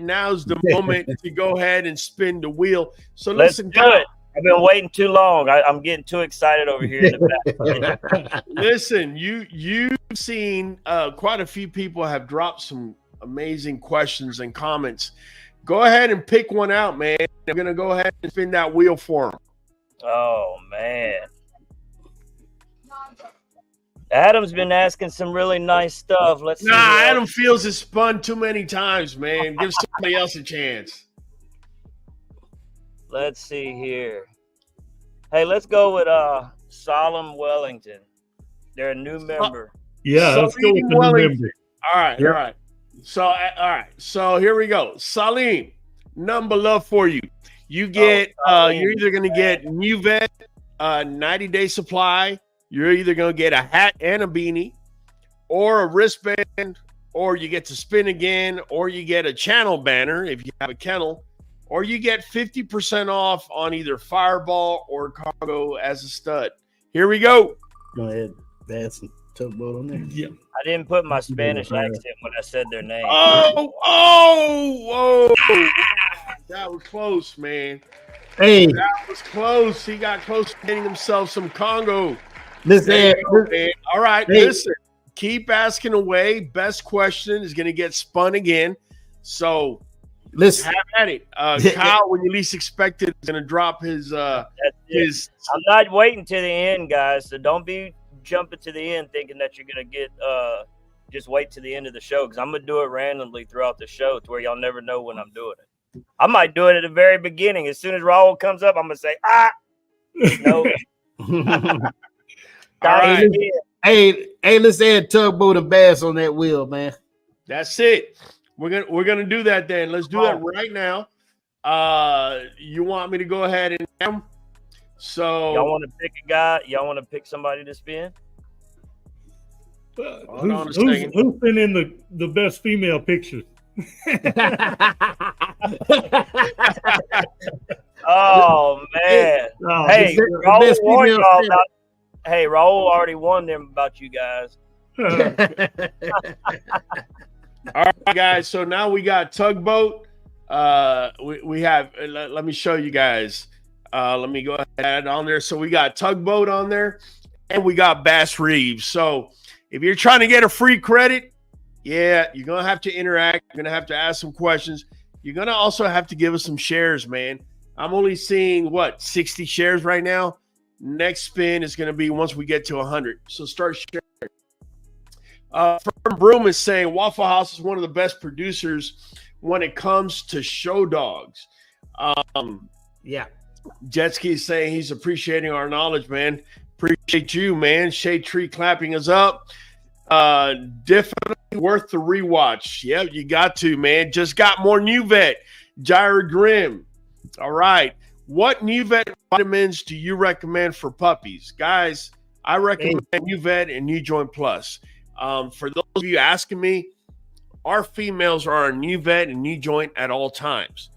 now's the moment to go ahead and spin the wheel. So listen, let's do it. I've been waiting too long. I'm getting too excited over here in the back. Listen, you've seen quite a few people have dropped some amazing questions and comments. Go ahead and pick one out, man. I'm gonna go ahead and spin that wheel for him. Oh man, Adam's been asking some really nice stuff. Let's see. Adam feels it's spun too many times, man. Give somebody else a chance. Let's see here. Hey, let's go with Solemn Wellington. They're a new member. Yeah, let's go with the new member. All right, all right. So here we go. Salim, number love for you. You get you're either gonna get Nuvet 90-day supply. You're either gonna get a hat and a beanie, or a wristband, or you get to spin again, or you get a channel banner if you have a kennel, or you get 50% off on either Fireball or Cargo as a stud. Here we go. Go ahead. Add some tugboat on there. Yeah. I didn't put my Spanish accent when I said their name. Oh! That was close, man. Hey, that was close. He got close to getting himself some Congo. Listen, all right, listen. Keep asking away. Best question is going to get spun again. So listen, have at it. Kyle, when you least expect it, is going to drop his. I'm not waiting to the end, guys. So don't be jumping to the end thinking that you're going to get. Just wait to the end of the show because I'm going to do it randomly throughout the show to where y'all never know when I'm doing it. I might do it at the very beginning. As soon as Raul comes up, I'm going to say, no. All right. Hey, let's add tugboat and bass on that wheel, man. That's it. We're gonna do that then. Let's do that right now. You want me to go ahead and so y'all want to pick a guy? Y'all want to pick somebody to spin? Who's been in the best female picture? Oh man! Hey, Raul warned y'all about. Hey, Raul already warned them about you guys. All right, guys. So now we got tugboat. We have. Let me show you guys. Let me go ahead on there. So we got tugboat on there, and we got Bass Reeves. So if you're trying to get a free credit, yeah, you're gonna have to interact. You're gonna have to ask some questions. You're gonna also have to give us some shares, man. I'm only seeing 60 shares right now. Next spin is going to be once we get to 100. So start sharing. Firm Broom is saying Waffle House is one of the best producers when it comes to show dogs. Yeah. Jetski is saying he's appreciating our knowledge, man. Appreciate you, man. Shade Tree clapping us up. Definitely worth the rewatch. Yeah, you got to, man. Just got more Nuvet. Gyra Grimm. All right. What Nuvet vitamins do you recommend for puppies? Guys, I recommend Nuvet and NuJoint Plus. For those of you asking me, our females are on Nuvet and NuJoint at all times.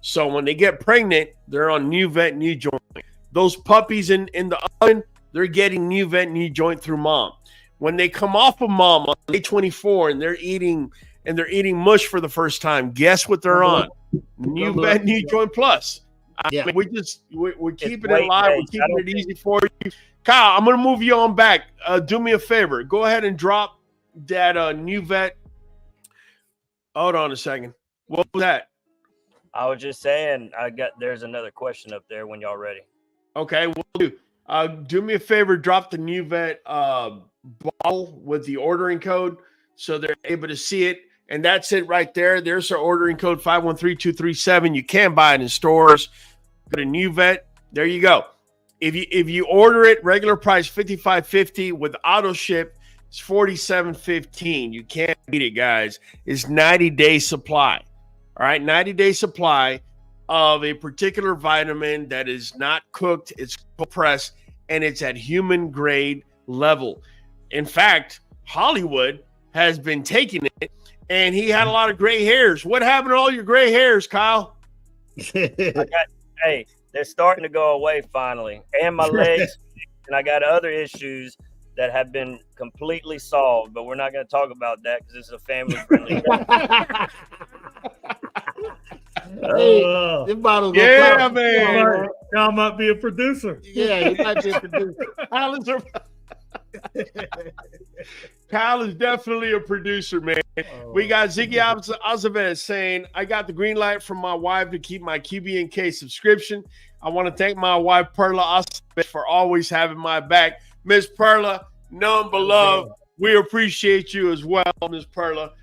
So when they get pregnant, they're on Nuvet NuJoint. Those puppies in the oven, they're getting Nuvet NuJoint through mom. When they come off of mom on day 24 and they're eating mush for the first time, guess what they're on? Nuvet NuJoint Plus. Yeah. We're keeping it weight live. We're based. keeping it easy for you. Kyle, I'm going to move you on back. Do me a favor. Go ahead and drop that Nuvet. Hold on a second. What was that? I was just saying, there's another question up there when y'all ready. Okay, we'll do. Do me a favor. Drop the Nuvet bottle with the ordering code so they're able to see it. And that's it right there. There's our ordering code 513237. You can buy it in stores. Go to Nuvet. There you go. If you order it, regular price $55.50 with auto ship, it's $47.15. You can't beat it, guys. It's 90-day supply. All right, 90-day supply of a particular vitamin that is not cooked, it's compressed, and it's at human grade level. In fact, Hollywood has been taking it, and he had a lot of gray hairs. What happened to all your gray hairs, Kyle? Hey, they're starting to go away finally. And my legs, and I got other issues that have been completely solved, but we're not going to talk about that because this is a family-friendly show. Hey, this bottle's Yeah, man. Kyle might be a producer. Yeah, he might be a producer. Kyle is definitely a producer, man. We got Ziggy Azevedo saying, I got the green light from my wife to keep my QBN subscription. I want to thank my wife, Perla Azevedo, for always having my back. Miss Perla, none but love. We appreciate you as well, Miss Perla.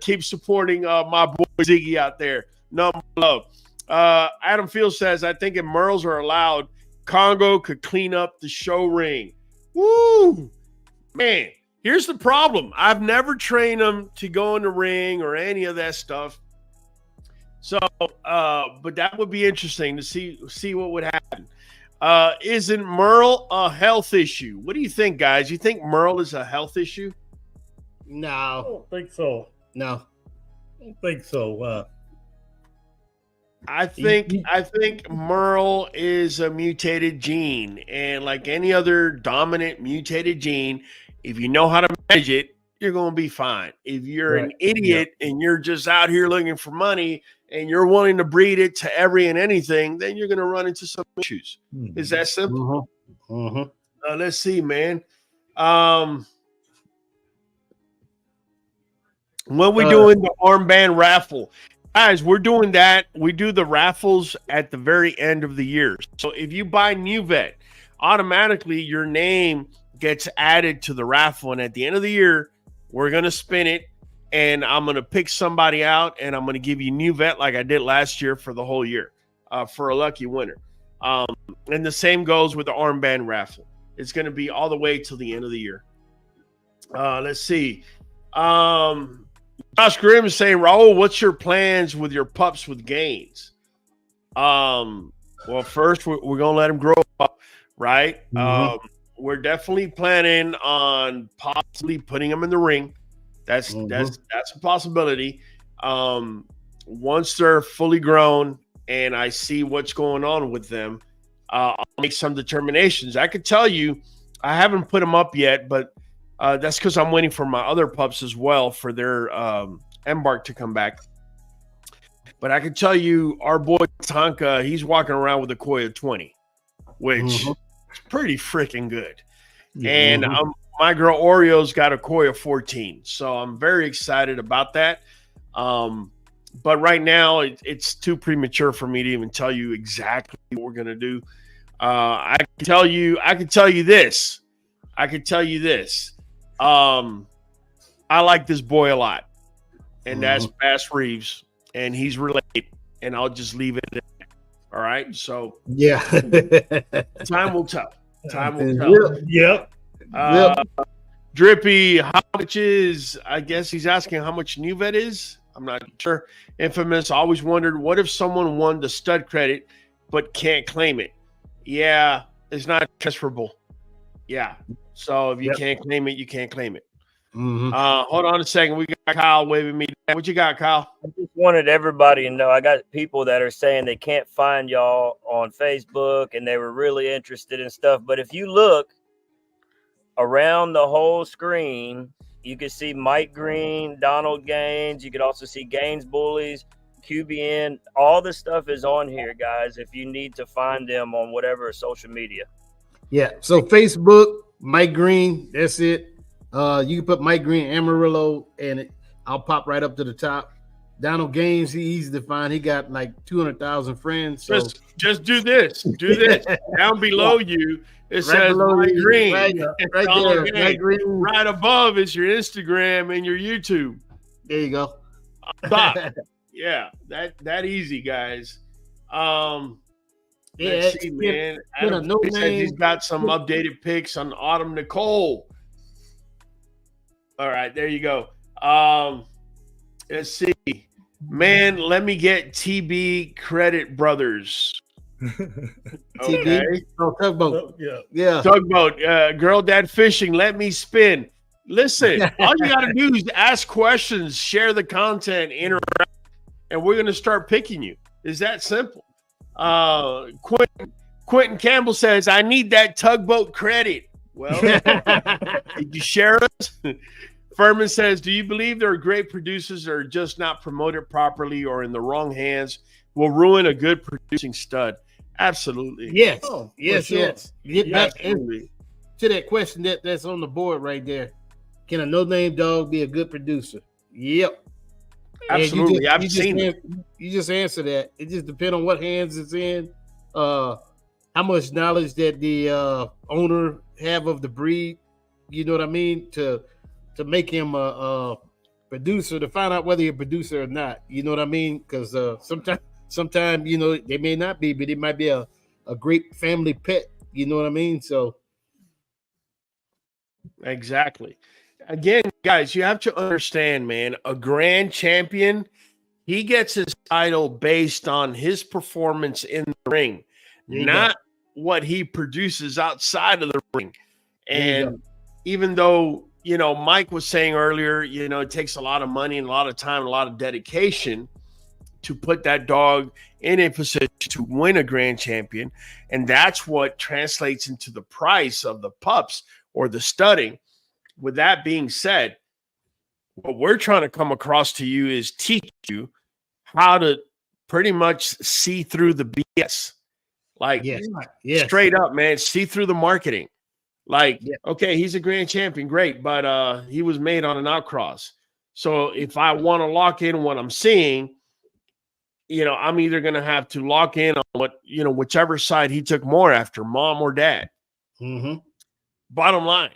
Keep supporting my boy Ziggy out there. None but love. Adam Field says, I think if merles are allowed, Congo could clean up the show ring. Woo! Man, here's the problem. I've never trained them to go in the ring or any of that stuff. So, but that would be interesting to see what would happen. Isn't merle a health issue? What do you think, guys? You think merle is a health issue? I No, don't think so. no. I don't think so. I think merle is a mutated gene, and like any other dominant mutated gene, if you know how to manage it, you're going to be fine. If you're an idiot and you're just out here looking for money and you're willing to breed it to every and anything, then you're going to run into some issues. Is that simple? Let's see, man. When we doing the armband raffle, guys, we're doing that. We do the raffles at the very end of the year. So if you buy Nuvet, automatically your name gets added to the raffle. And at the end of the year, we're going to spin it. And I'm going to pick somebody out. And I'm going to give you Nuvet like I did last year for the whole year for a lucky winner. And the same goes with the armband raffle. It's going to be all the way till the end of the year. Let's see. Josh Grimm is saying, Raul, what's your plans with your pups with gains? Well, first we're going to let them grow up, right? We're definitely planning on possibly putting them in the ring. That's a possibility. Once they're fully grown and I see what's going on with them, I'll make some determinations. I could tell you, I haven't put them up yet, but that's because I'm waiting for my other pups as well for their embark to come back. But I can tell you, our boy Tonka, he's walking around with a koi of 20, which is pretty freaking good. And my girl Oreo's got a koi of 14, so I'm very excited about that. But right now, it's too premature for me to even tell you exactly what we're gonna do. I can tell you this. I like this boy a lot, and that's Bass Reeves, and he's related, and I'll just leave it at that. All right, so Yeah. time will tell. Time will tell. Yep. Drippy, how much is? I guess he's asking how much Nuvet is. I'm not sure. Infamous, always wondered, what if someone won the stud credit but can't claim it? Yeah, it's not transferable. Yeah. So if you can't claim it, you can't claim it. Hold on a second. We got Kyle waving me down. What you got, Kyle? I just wanted everybody to know I got people that are saying they can't find y'all on Facebook and they were really interested in stuff. But if you look around the whole screen, you can see Mike Green, Donald Gaines. You could also see Gaines Bullies. QBN, all the stuff is on here, guys. If you need to find them on whatever social media. Yeah. So Facebook, Mike Green, that's it. You can put Mike Green Amarillo, and I'll pop right up to the top. Donald Gaines, he's easy to find. He got like 200,000 friends. So just do this. Do this. Down below you, it says Mike Green. Right there. Mike Green. Right above is your Instagram and your YouTube. There you go. Yeah, that easy, guys. Yeah, let's see, man. Adam says he's got some updated pics on Autumn Nicole. All right, there you go. Let's see. Man, let me get TB Credit Brothers. Okay. Oh, Tugboat. Yeah. Tugboat. Girl Dad Fishing. Let me spin. Listen, all you got to do is ask questions, share the content, interact, and we're going to start picking you. It's that simple. Quentin Campbell says, I need that Tugboat credit. Well, did you share us? Furman says, do you believe there are great producers that are just not promoted properly or in the wrong hands will ruin a good producing stud? Absolutely. Yes. Yes. Get back to that question that's on the board right there. Can a no-name dog be a good producer? Yep. Absolutely. I've seen it. You just answer that. It just depends on what hands it's in, how much knowledge that the owner have of the breed. You know what I mean? To make him a producer, to find out whether you're a producer or not. You know what I mean? Because sometimes, you know, they may not be, but it might be a great family pet. You know what I mean? So. Exactly. Again, guys, you have to understand, man, a grand champion, he gets his title based on his performance in the ring, not what he produces outside of the ring. And even though, you know, Mike was saying earlier, you know, it takes a lot of money and a lot of time, and a lot of dedication to put that dog in a position to win a grand champion. And that's what translates into the price of the pups or the studding. With that being said, what we're trying to come across to you is teach you how to pretty much see through the BS. Like, straight up, man, see through the marketing. Like, okay, he's a grand champion, great, but he was made on an outcross. So if I want to lock in what I'm seeing, you know, I'm either going to have to lock in on what, you know, whichever side he took more after, mom or dad. Bottom line.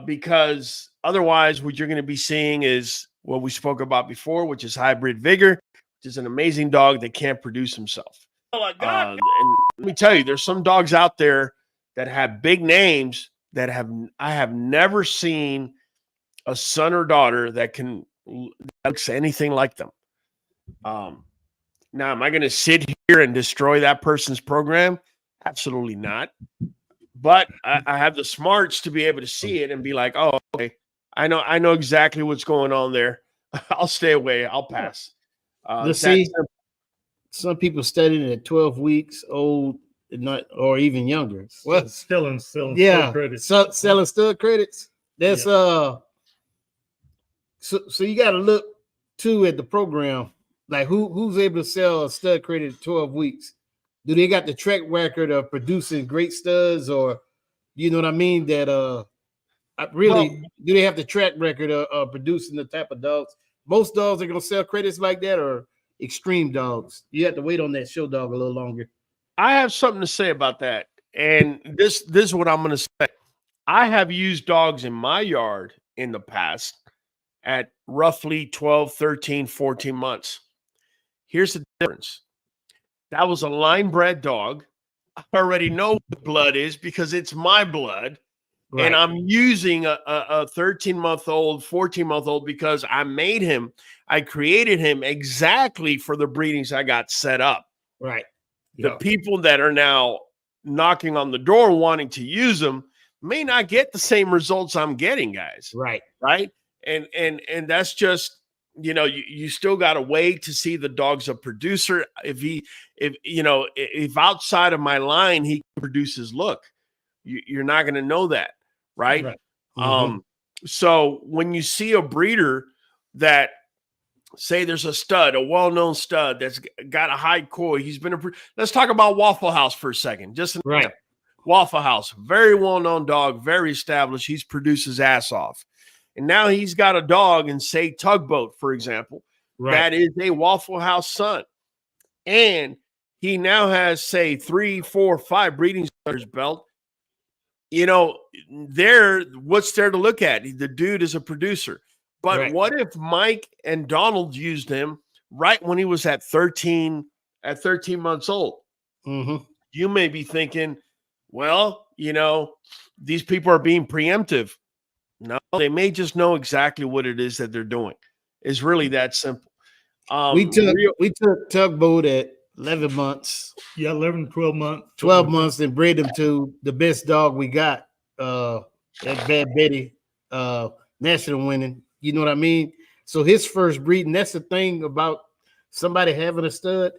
Because otherwise what you're going to be seeing is what we spoke about before, which is hybrid vigor, which is an amazing dog that can't produce himself. Oh my God. And let me tell you, there's some dogs out there that have big names that I have never seen a son or daughter that looks anything like them. Now, am I going to sit here and destroy that person's program? Absolutely not. But I have the smarts to be able to see it and be like, oh, okay, I know exactly what's going on there. I'll stay away. I'll pass. Let's see. Some people studying at 12 weeks old, or even younger. Well, selling stud credits. Selling stud credits. That's So you got to look too at the program, like who's able to sell a stud credit at 12 weeks. Do they got the track record of producing great studs, or you know what I mean? That do they have the track record of producing the type of dogs? Most dogs are gonna sell credits like that, or extreme dogs. You have to wait on that show dog a little longer. I have something to say about that, and this is what I'm gonna say. I have used dogs in my yard in the past at roughly 12, 13, 14 months. Here's the difference. That was a line bred dog. I already know what blood is because it's my blood. Right. And I'm using a 13-month-old, 14-month-old because I made him. I created him exactly for the breedings I got set up. Right. The people that are now knocking on the door wanting to use them may not get the same results I'm getting, guys. Right. Right. And that's just, you know, you still got to wait to see the dog's a producer. If outside of my line, he produces look, you're not going to know that. Right. Mm-hmm. So when you see a breeder that say there's a stud, a well-known stud that's got a high koi. Let's talk about Waffle House for a second. Just Right. Waffle House, very well-known dog, very established. He's produced his ass off. And now he's got a dog in, say, Tugboat, for example, that is a Waffle House son. And he now has, say, 3, 4, 5 breedings under his belt. You know, what's there to look at? The dude is a producer. But what if Mike and Donald used him right when he was at 13 months old? Mm-hmm. You may be thinking, well, you know, these people are being preemptive. No, they may just know exactly what it is that they're doing. It's really that simple. We took Tugboat at 11 months. Yeah, 11, 12 months. 12 months and bred him to the best dog we got, at Bad Betty, national winning. You know what I mean? So his first breeding, that's the thing about somebody having a stud.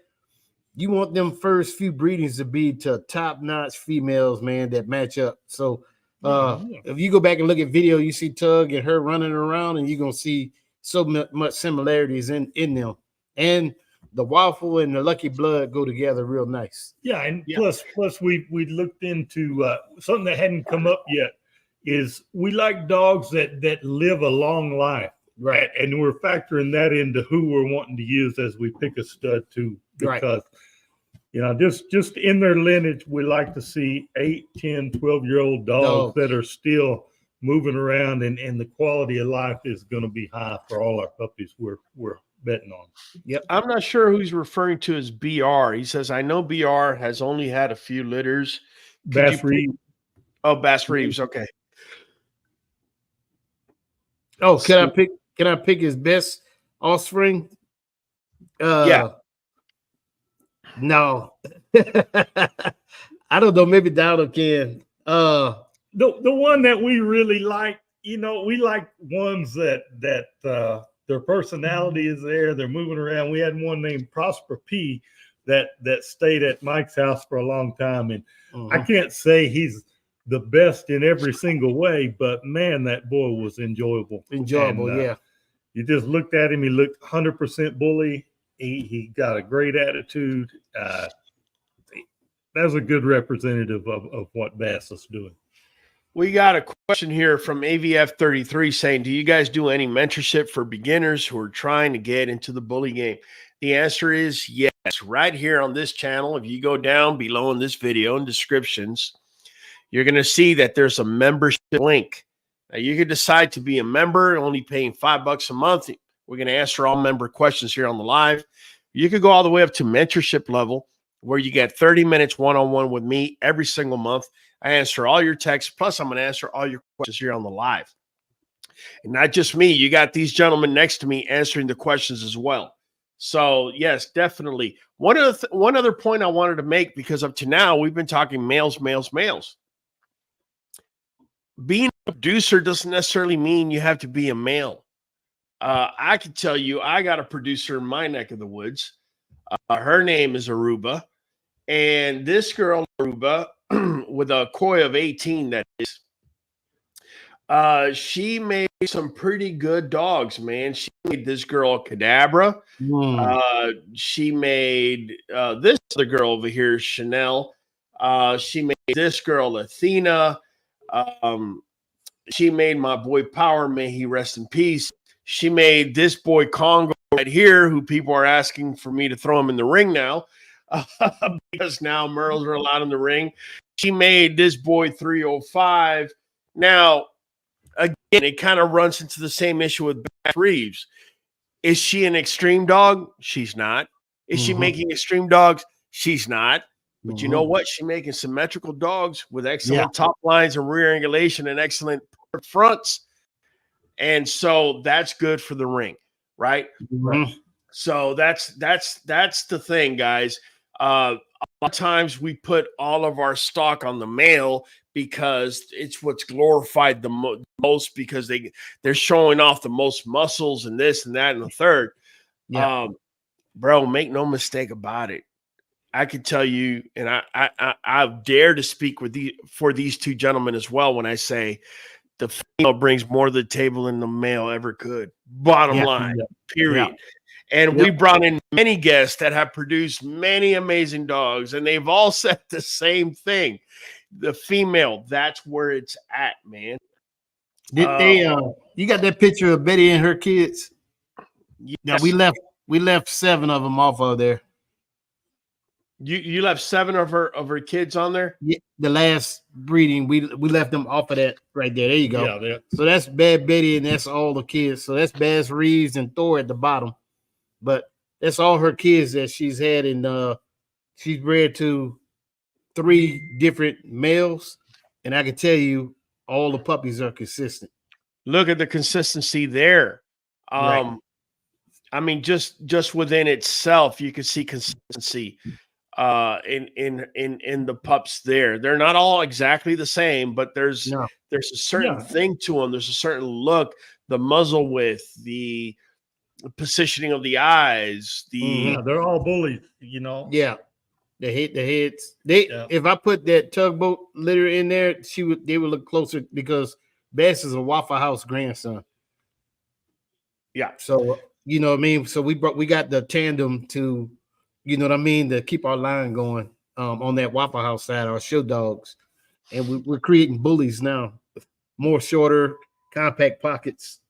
You want them first few breedings to be to top-notch females, man, that match up. So if you go back and look at video, you see Tug and her running around, and you're going to see so much similarities in them. And the Waffle and the Lucky Blood go together real nice. Yeah, and plus we looked into something that hadn't come up yet is we like dogs that live a long life. Right. And we're factoring that into who we're wanting to use as we pick a stud too. Because you know, just in their lineage, we like to see 8, 10, 12-year-old dogs that are still moving around, and the quality of life is going to be high for all our puppies we're betting on. Yep. I'm not sure who he's referring to as BR. He says, I know BR has only had a few litters. Bass Reeves. Bass Reeves. Okay. Oh, can I pick his best offspring? Yeah. No. I don't know. Maybe Donald can. The one that we really like, you know, we like ones that their personality is there. They're moving around. We had one named Prosper P that stayed at Mike's house for a long time. And I can't say he's the best in every single way, but man, that boy was enjoyable. And, yeah. You just looked at him. He looked 100% bully. He got a great attitude. That was a good representative of what Bass is doing. We got a question here from AVF33 saying, do you guys do any mentorship for beginners who are trying to get into the bully game? The answer is yes. Right here on this channel, if you go down below in this video in descriptions, you're going to see that there's a membership link. Now, you can decide to be a member, only paying $5 a month. We're going to answer all member questions here on the live. You could go all the way up to mentorship level, where you get 30 minutes one-on-one with me every single month. I answer all your texts, plus I'm going to answer all your questions here on the live. And not just me. You got these gentlemen next to me answering the questions as well. So, yes, definitely. One other point I wanted to make, because up to now, we've been talking males. Being a producer doesn't necessarily mean you have to be a male. I can tell you, I got a producer in my neck of the woods. Her name is Aruba. And this girl, Aruba, with a koi of 18, that is, she made some pretty good dogs, man. She made this girl Cadabra. She made this other girl over here, Chanel. She made this girl Athena. She made my boy Power, may he rest in peace. She made this boy Congo right here, who people are asking for me to throw him in the ring now, because now Merles are allowed in the ring. She made this boy 305. Now, again, it kind of runs into the same issue with Bass Reeves. Is she an extreme dog? She's not. Is she making extreme dogs? She's not. But you know what? She's making symmetrical dogs with excellent top lines and rear angulation and excellent fronts. And so that's good for the ring, right? So that's the thing, guys. A lot of times we put all of our stock on the male because it's what's glorified the most, because they're showing off the most muscles and this and that and the third. Bro, make no mistake about it. I could tell you, and I dare to speak for these two gentlemen as well when I say the female brings more to the table than the male ever could. Bottom line, period. And we brought in many guests that have produced many amazing dogs, and they've all said the same thing. The female, that's where it's at, man. Did they you got that picture of Betty and her kids? Yes. Yeah, we left 7 of them off of there. You left 7 of her kids on there? Yeah, the last breeding, we left them off of that right there. There you go. Yeah, so that's Bad Betty, and that's all the kids. So that's Bass Reeves and Thor at the bottom. But that's all her kids that she's had, and she's bred to 3 different males, and I can tell you all the puppies are consistent. Look at the consistency there. Right. I mean, just within itself, you can see consistency in the pups there. They're not all exactly the same, but there's a certain thing to them. There's a certain look, the muzzle width, the positioning of the eyes, they're all bullies, you know. Yeah. The heads. If I put that tugboat litter in there, they would look closer because Bass is a Waffle House grandson. Yeah. So you know what I mean? So we got the tandem to, you know what I mean, to keep our line going on that Waffle House side, our show dogs. And we're creating bullies now. More shorter, compact pockets.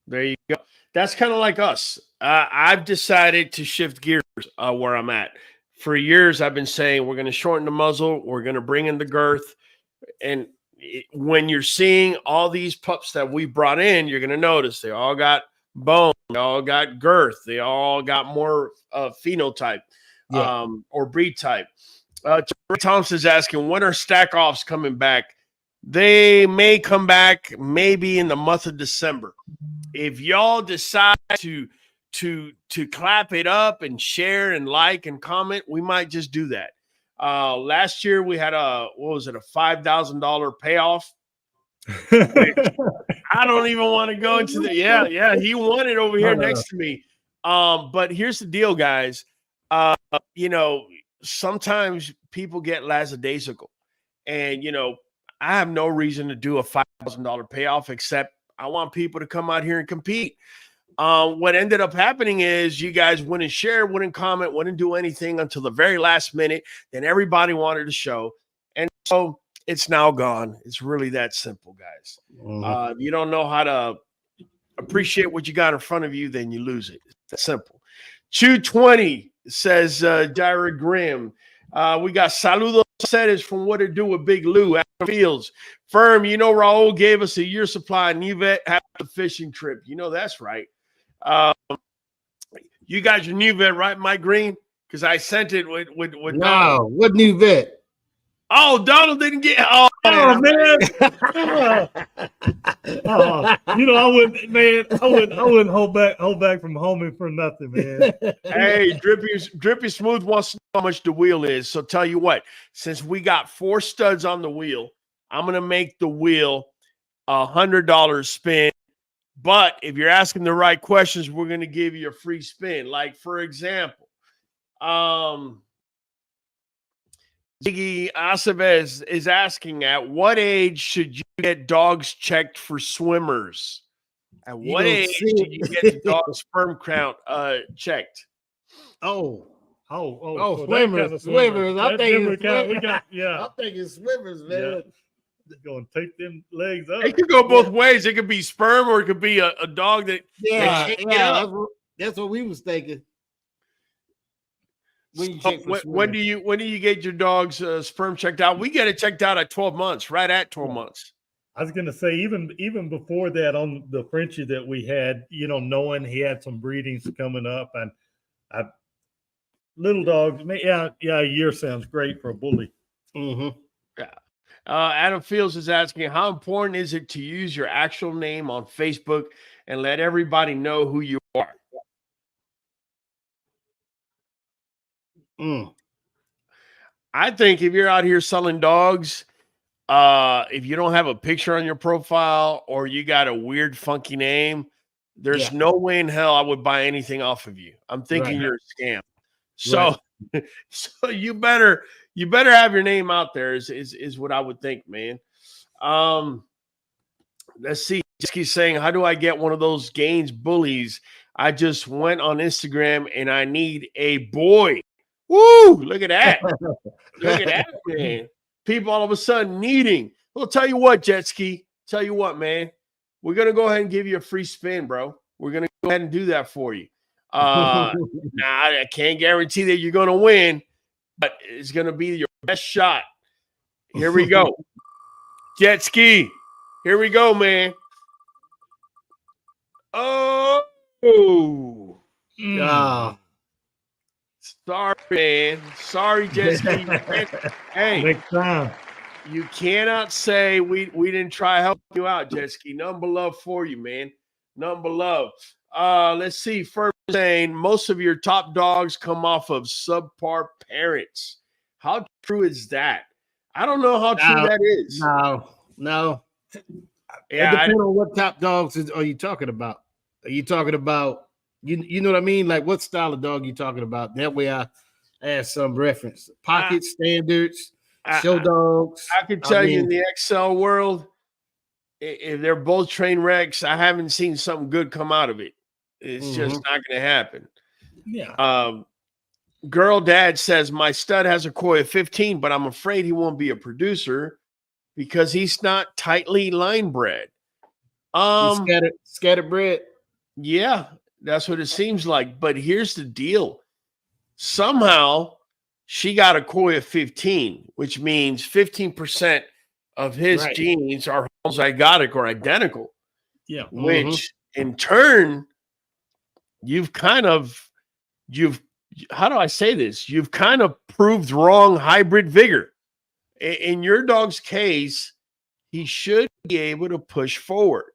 There you go. That's kind of like us. I've decided to shift gears where I'm at. For years, I've been saying we're going to shorten the muzzle. We're going to bring in the girth. And when you're seeing all these pups that we brought in, you're going to notice they all got bone. They all got girth. They all got more phenotype or breed type. Thompson's asking, when are stack offs coming back? They may come back maybe in the month of December. If y'all decide to clap it up and share and like and comment, we might just do that. Last year we had a $5,000 payoff. I don't even want to go into the he won it over here next to me. But here's the deal, guys. You know, sometimes people get lackadaisical, and you know, I have no reason to do a $5,000 payoff except I want people to come out here and compete. What ended up happening is you guys wouldn't share, wouldn't comment, wouldn't do anything until the very last minute. Then everybody wanted to show. And so it's now gone. It's really that simple, guys. If you don't know how to appreciate what you got in front of you, then you lose it. It's that simple. Chew20 says, Jared Grimm. We got saludos setters from What It Do with Big Lou at Fields. Firm, you know, Raul gave us a year supply. Nuvet had the fishing trip. You know, that's right. You got your Nuvet, right, Mike Green? Because I sent it with Donald. What Nuvet? Oh, Donald didn't get. Oh man. You know, I wouldn't hold back from homing for nothing, man. Hey, Drippy Smooth wants to know how much the wheel is. So tell you what, since we got 4 studs on the wheel, I'm gonna make the wheel $100 spin. But if you're asking the right questions, we're gonna give you a free spin. Like, for example, Ziggy Aceves is asking, at what age should you get dogs checked for swimmers? At what age do you get the dog sperm count checked? Oh, swimmers. Swimmers. I'm thinking swimmers, man. Yeah. Going to take them legs up. It could go both ways. It could be sperm, or it could be a dog that. That's what we was thinking. When do you get your dog's sperm checked out? We get it checked out at 12 months, right at 12 months. I was going to say, even before that, on the Frenchie that we had, you know, knowing he had some breedings coming up, and little dogs, a year sounds great for a bully. Mm-hmm. Yeah. Adam Fields is asking, how important is it to use your actual name on Facebook and let everybody know who you are? I think if you're out here selling dogs, if you don't have a picture on your profile or you got a weird, funky name, there's no way in hell I would buy anything off of you. I'm thinking you're a scam. So, so you better have your name out there is what I would think, man. Let's see. He's saying, how do I get one of those Gaines bullies? I just went on Instagram and I need a boy. Woo! Look at that. Look at that, man. People all of a sudden needing. Well, tell you what, Jet Ski. Tell you what, man. We're going to go ahead and give you a free spin, bro. We're going to go ahead and do that for you. Now, I can't guarantee that you're going to win, but it's going to be your best shot. Here we go. Jet Ski. Here we go, man. Oh. Sorry, man. Sorry, Jet Ski. Hey, next time. You cannot say we didn't try to help you out, Jet Ski. Nothing but love for you, man. Nothing but love. Let's see. First saying most of your top dogs come off of subpar parents. How true is that? I don't know how true that is. No. Yeah, it depends on what top dogs are you talking about. Are you talking about you know what I mean? Like what style of dog you talking about? That way I add some reference. Pocket standards, show dogs. I can tell you in the XL world, if they're both train wrecks, I haven't seen something good come out of it. It's just not going to happen. Yeah. Girl dad says my stud has a koi of 15, but I'm afraid he won't be a producer because he's not tightly line bred. Scattered bred. Yeah, that's what it seems like. But here's the deal. Somehow she got a koi of 15, which means 15% of his genes are homozygotic or identical. Yeah. Which in turn, how do I say this? You've kind of proved wrong hybrid vigor. In your dog's case, he should be able to push forward.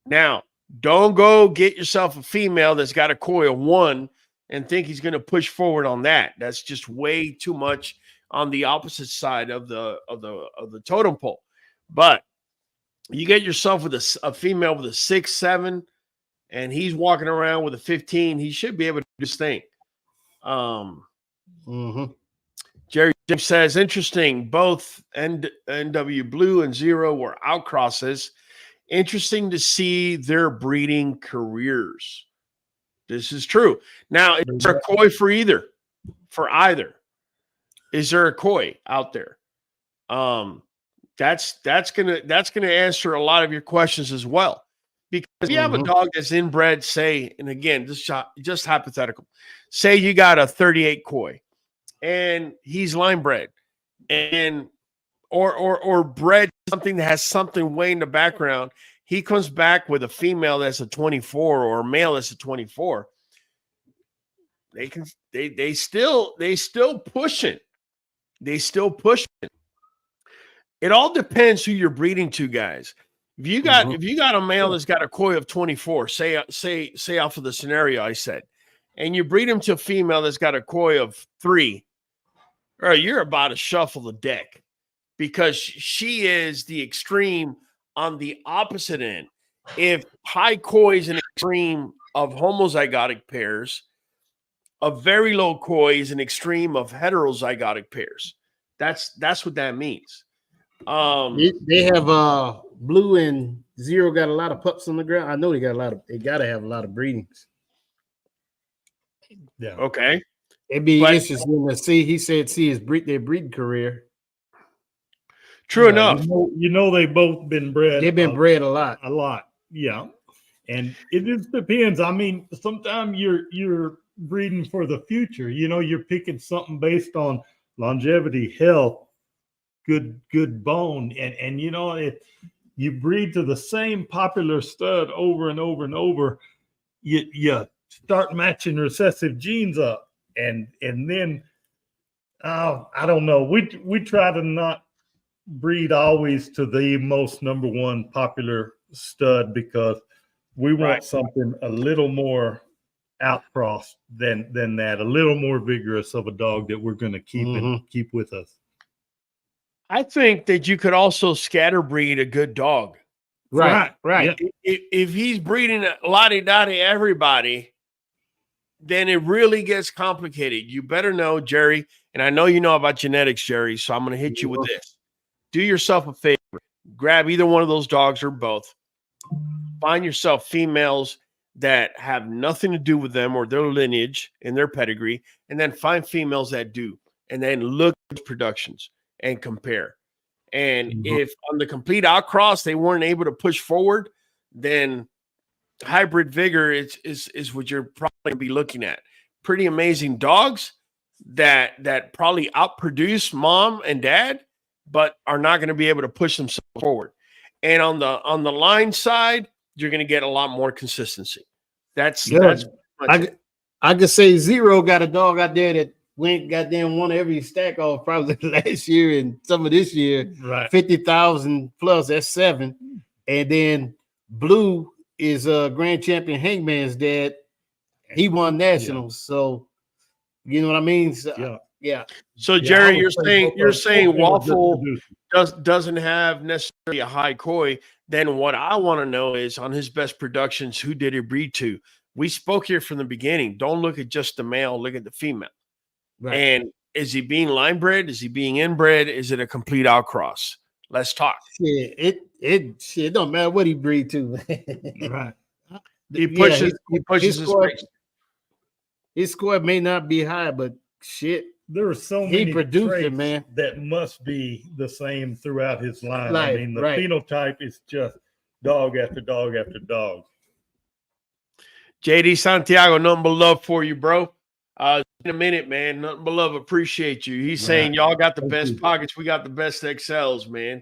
Now, don't go get yourself a female that's got a koi of 1 and think he's going to push forward on that. That's just way too much on the opposite side of the totem pole. But you get yourself with a female with a 6, 7, and he's walking around with a 15. He should be able to do this thing. Jerry James says, interesting. Both NW Blue and Zero were outcrosses. Interesting to see their breeding careers. This is true. Now, is there a koi for either? For either? Is there a koi out there? That's gonna answer a lot of your questions as well. Because if you have a dog that's inbred, say, and again, just hypothetical, say you got a 38 koi and he's line bred and or bred something that has something way in the background, he comes back with a female that's a 24 or a male that's a 24. They still pushing. They still pushing. It all depends who you're breeding to, guys. If you got a male that's got a koi of 24, say off of the scenario I said, and you breed him to a female that's got a koi of 3, or you're about to shuffle the deck because she is the extreme on the opposite end. If high koi is an extreme of homozygotic pairs, a very low koi is an extreme of heterozygotic pairs. That's what that means. They have Blue and Zero got a lot of pups on the ground. I know they gotta have a lot of breedings. Yeah. Okay. It'd be interesting to see. He said their breeding career. True enough. You know they've both been bred. They've been bred a lot. A lot. Yeah. And it just depends. I mean, sometimes you're breeding for the future. You know, you're picking something based on longevity, health, good bone. And you know, if you breed to the same popular stud over and over and over, you start matching recessive genes up. And then I don't know. We try to not breed always to the most number one popular stud because we want something a little more outcrossed than that, a little more vigorous of a dog that we're going to keep with us. I think that you could also scatter breed a good dog. Right. Yeah. If he's breeding a lottie-dottie everybody, then it really gets complicated. You better know, Jerry, and I know you know about genetics, Jerry, so I'm going to hit you with this. Do yourself a favor. Grab either one of those dogs or both. Find yourself females that have nothing to do with them or their lineage and their pedigree, and then find females that do, and then look at productions and compare. And if on the complete outcross they weren't able to push forward, then hybrid vigor is what you're probably going to be looking at. Pretty amazing dogs that probably outproduce mom and dad, but are not going to be able to push themselves forward. And on the line side, you're going to get a lot more consistency. That's I could say Zero got a dog out there that went goddamn won every stack off probably last year and some of this year, right? 50,000 plus. That's 7, and then Blue is a grand champion Hangman's dad. He won nationals, so you know what I mean. So, yeah. So Jerry, you're saying Waffle doesn't have necessarily a high koi. Then what I want to know is on his best productions, who did he breed to? We spoke here from the beginning. Don't look at just the male, look at the female. Right. And is he being line bred? Is he being inbred? Is it a complete outcross? Let's talk. It don't matter what he breed to. Right. He pushes his race. His score may not be high, but shit. There are so many traits, man, that must be the same throughout his line. I mean, the phenotype is just dog after dog after dog. JD Santiago, nothing but love for you, bro. In a minute, man. Nothing but love. Appreciate you. He's saying y'all got the best pockets. We got the best XLs, man.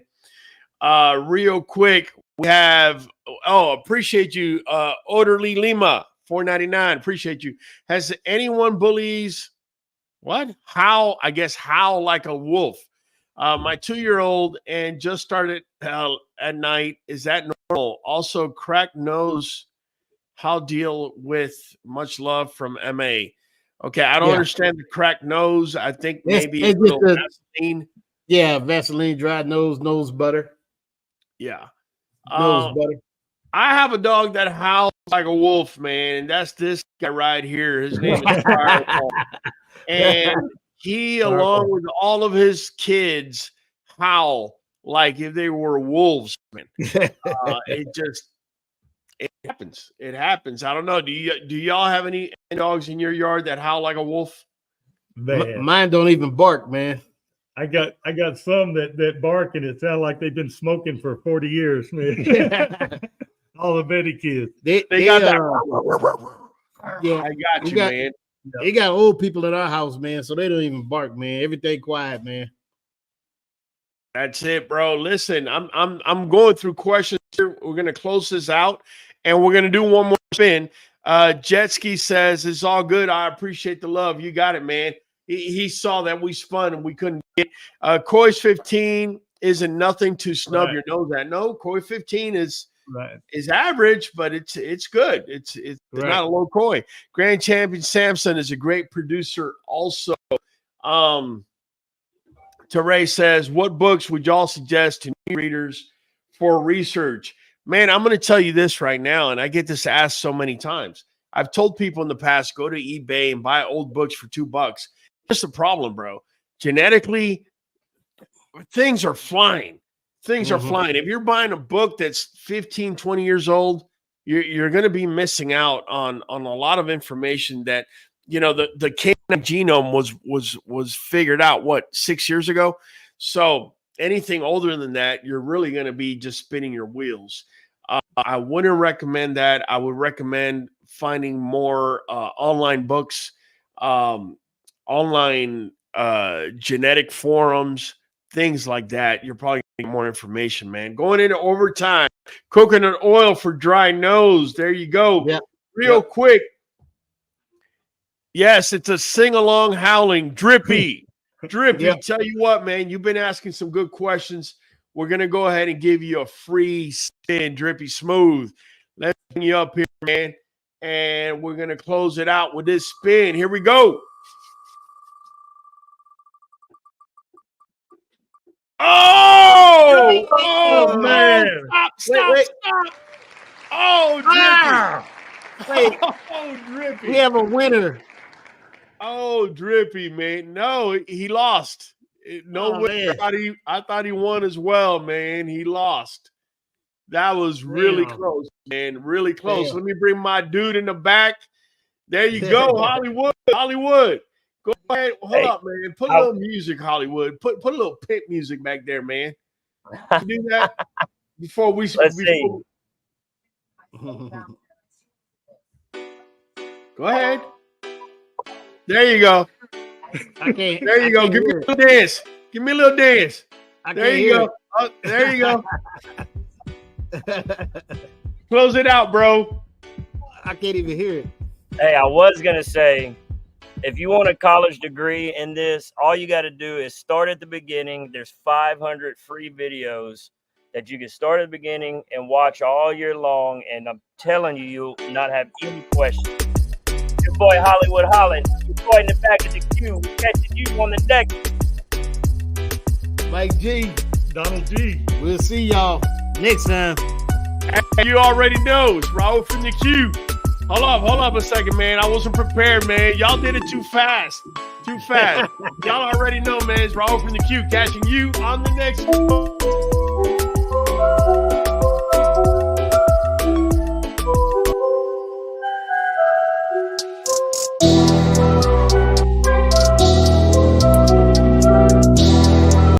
Real quick, we have appreciate you. Orderly Lima, $4.99. Appreciate you. Has anyone bullies what? Howl like a wolf. My 2-year-old and just started at night. Is that normal? Also, cracked nose. How deal with much love from MA. Okay, I don't understand the cracked nose. I think maybe a little Vaseline. Yeah, Vaseline, dry nose butter. Yeah. Nose butter. I have a dog that howls like a wolf, man, and that's this guy right here. His name is Firefall. And he, along with all of his kids, howl like if they were wolves. It happens. It happens. I don't know. Do y'all have any dogs in your yard that howl like a wolf? Mine don't even bark, man. I got some that bark and it sounds like they've been smoking for 40 years, man. All the Betty kids. They got that. Yeah, I got you, man. They got old people in our house, man, so they don't even bark, man. Everything quiet, man. That's it, bro. Listen, I'm going through questions here. We're gonna close this out, and we're gonna do one more spin. Jetski says it's all good. I appreciate the love. You got it, man. He saw that we spun and we couldn't get. Koi's 15 isn't nothing to snub your nose at. No, Koi 15 is average, but it's good. It's not a low koi. Grand Champion Samson is a great producer also. Teray says, what books would y'all suggest to new readers for research? Man, I'm going to tell you this right now, and I get this asked so many times. I've told people in the past, go to eBay and buy old books for $2. Here's the problem, bro. Genetically, things are flying. Things are flying. If you're buying a book that's 15, 20 years old, you're going to be missing out on a lot of information that, the canine genome was figured out, 6 years ago? So anything older than that, you're really going to be just spinning your wheels. I wouldn't recommend that. I would recommend finding more online books, online genetic forums, things like that. You're probably getting more information, man. Going into overtime, coconut oil for dry nose. There you go. Yep. Real quick. Yes, it's a sing-along howling. Drippy. Drippy. Yep. Tell you what, man, you've been asking some good questions. We're going to go ahead and give you a free spin, Drippy Smooth. Let's bring you up here, man. And we're going to close it out with this spin. Here we go. Oh, man. Stop. Oh, Drippy. Oh, Drippy. We have a winner. Oh, Drippy, man. No, he lost. No way. I thought he won as well, man. He lost. That was really Damn. close, man. Really close. Damn. Let me bring my dude in the back. There you go, Hollywood. Hollywood. Go ahead. Hold up, man. Put a little music, Hollywood. Put a little pit music back there, man. Can you do that before we Let's see. Go ahead. There you go. I can't. There you go. Give me a little dance. Give me a little dance. There you go. Oh, there you go. Close it out, bro. I can't even hear it. Hey, I was gonna say, if you want a college degree in this, all you got to do is start at the beginning. There's 500 free videos that you can start at the beginning and watch all year long. And I'm telling you, you'll not have any questions. Your boy Hollywood Holland, your boy in the back of the queue, catching you on the deck. Mike G. Donald G. We'll see y'all next time. Hey, you already know it's Raul from the queue. Hold up a second, man. I wasn't prepared, man. Y'all did it too fast. Y'all already know, man. It's Raul from the queue catching you on the next one.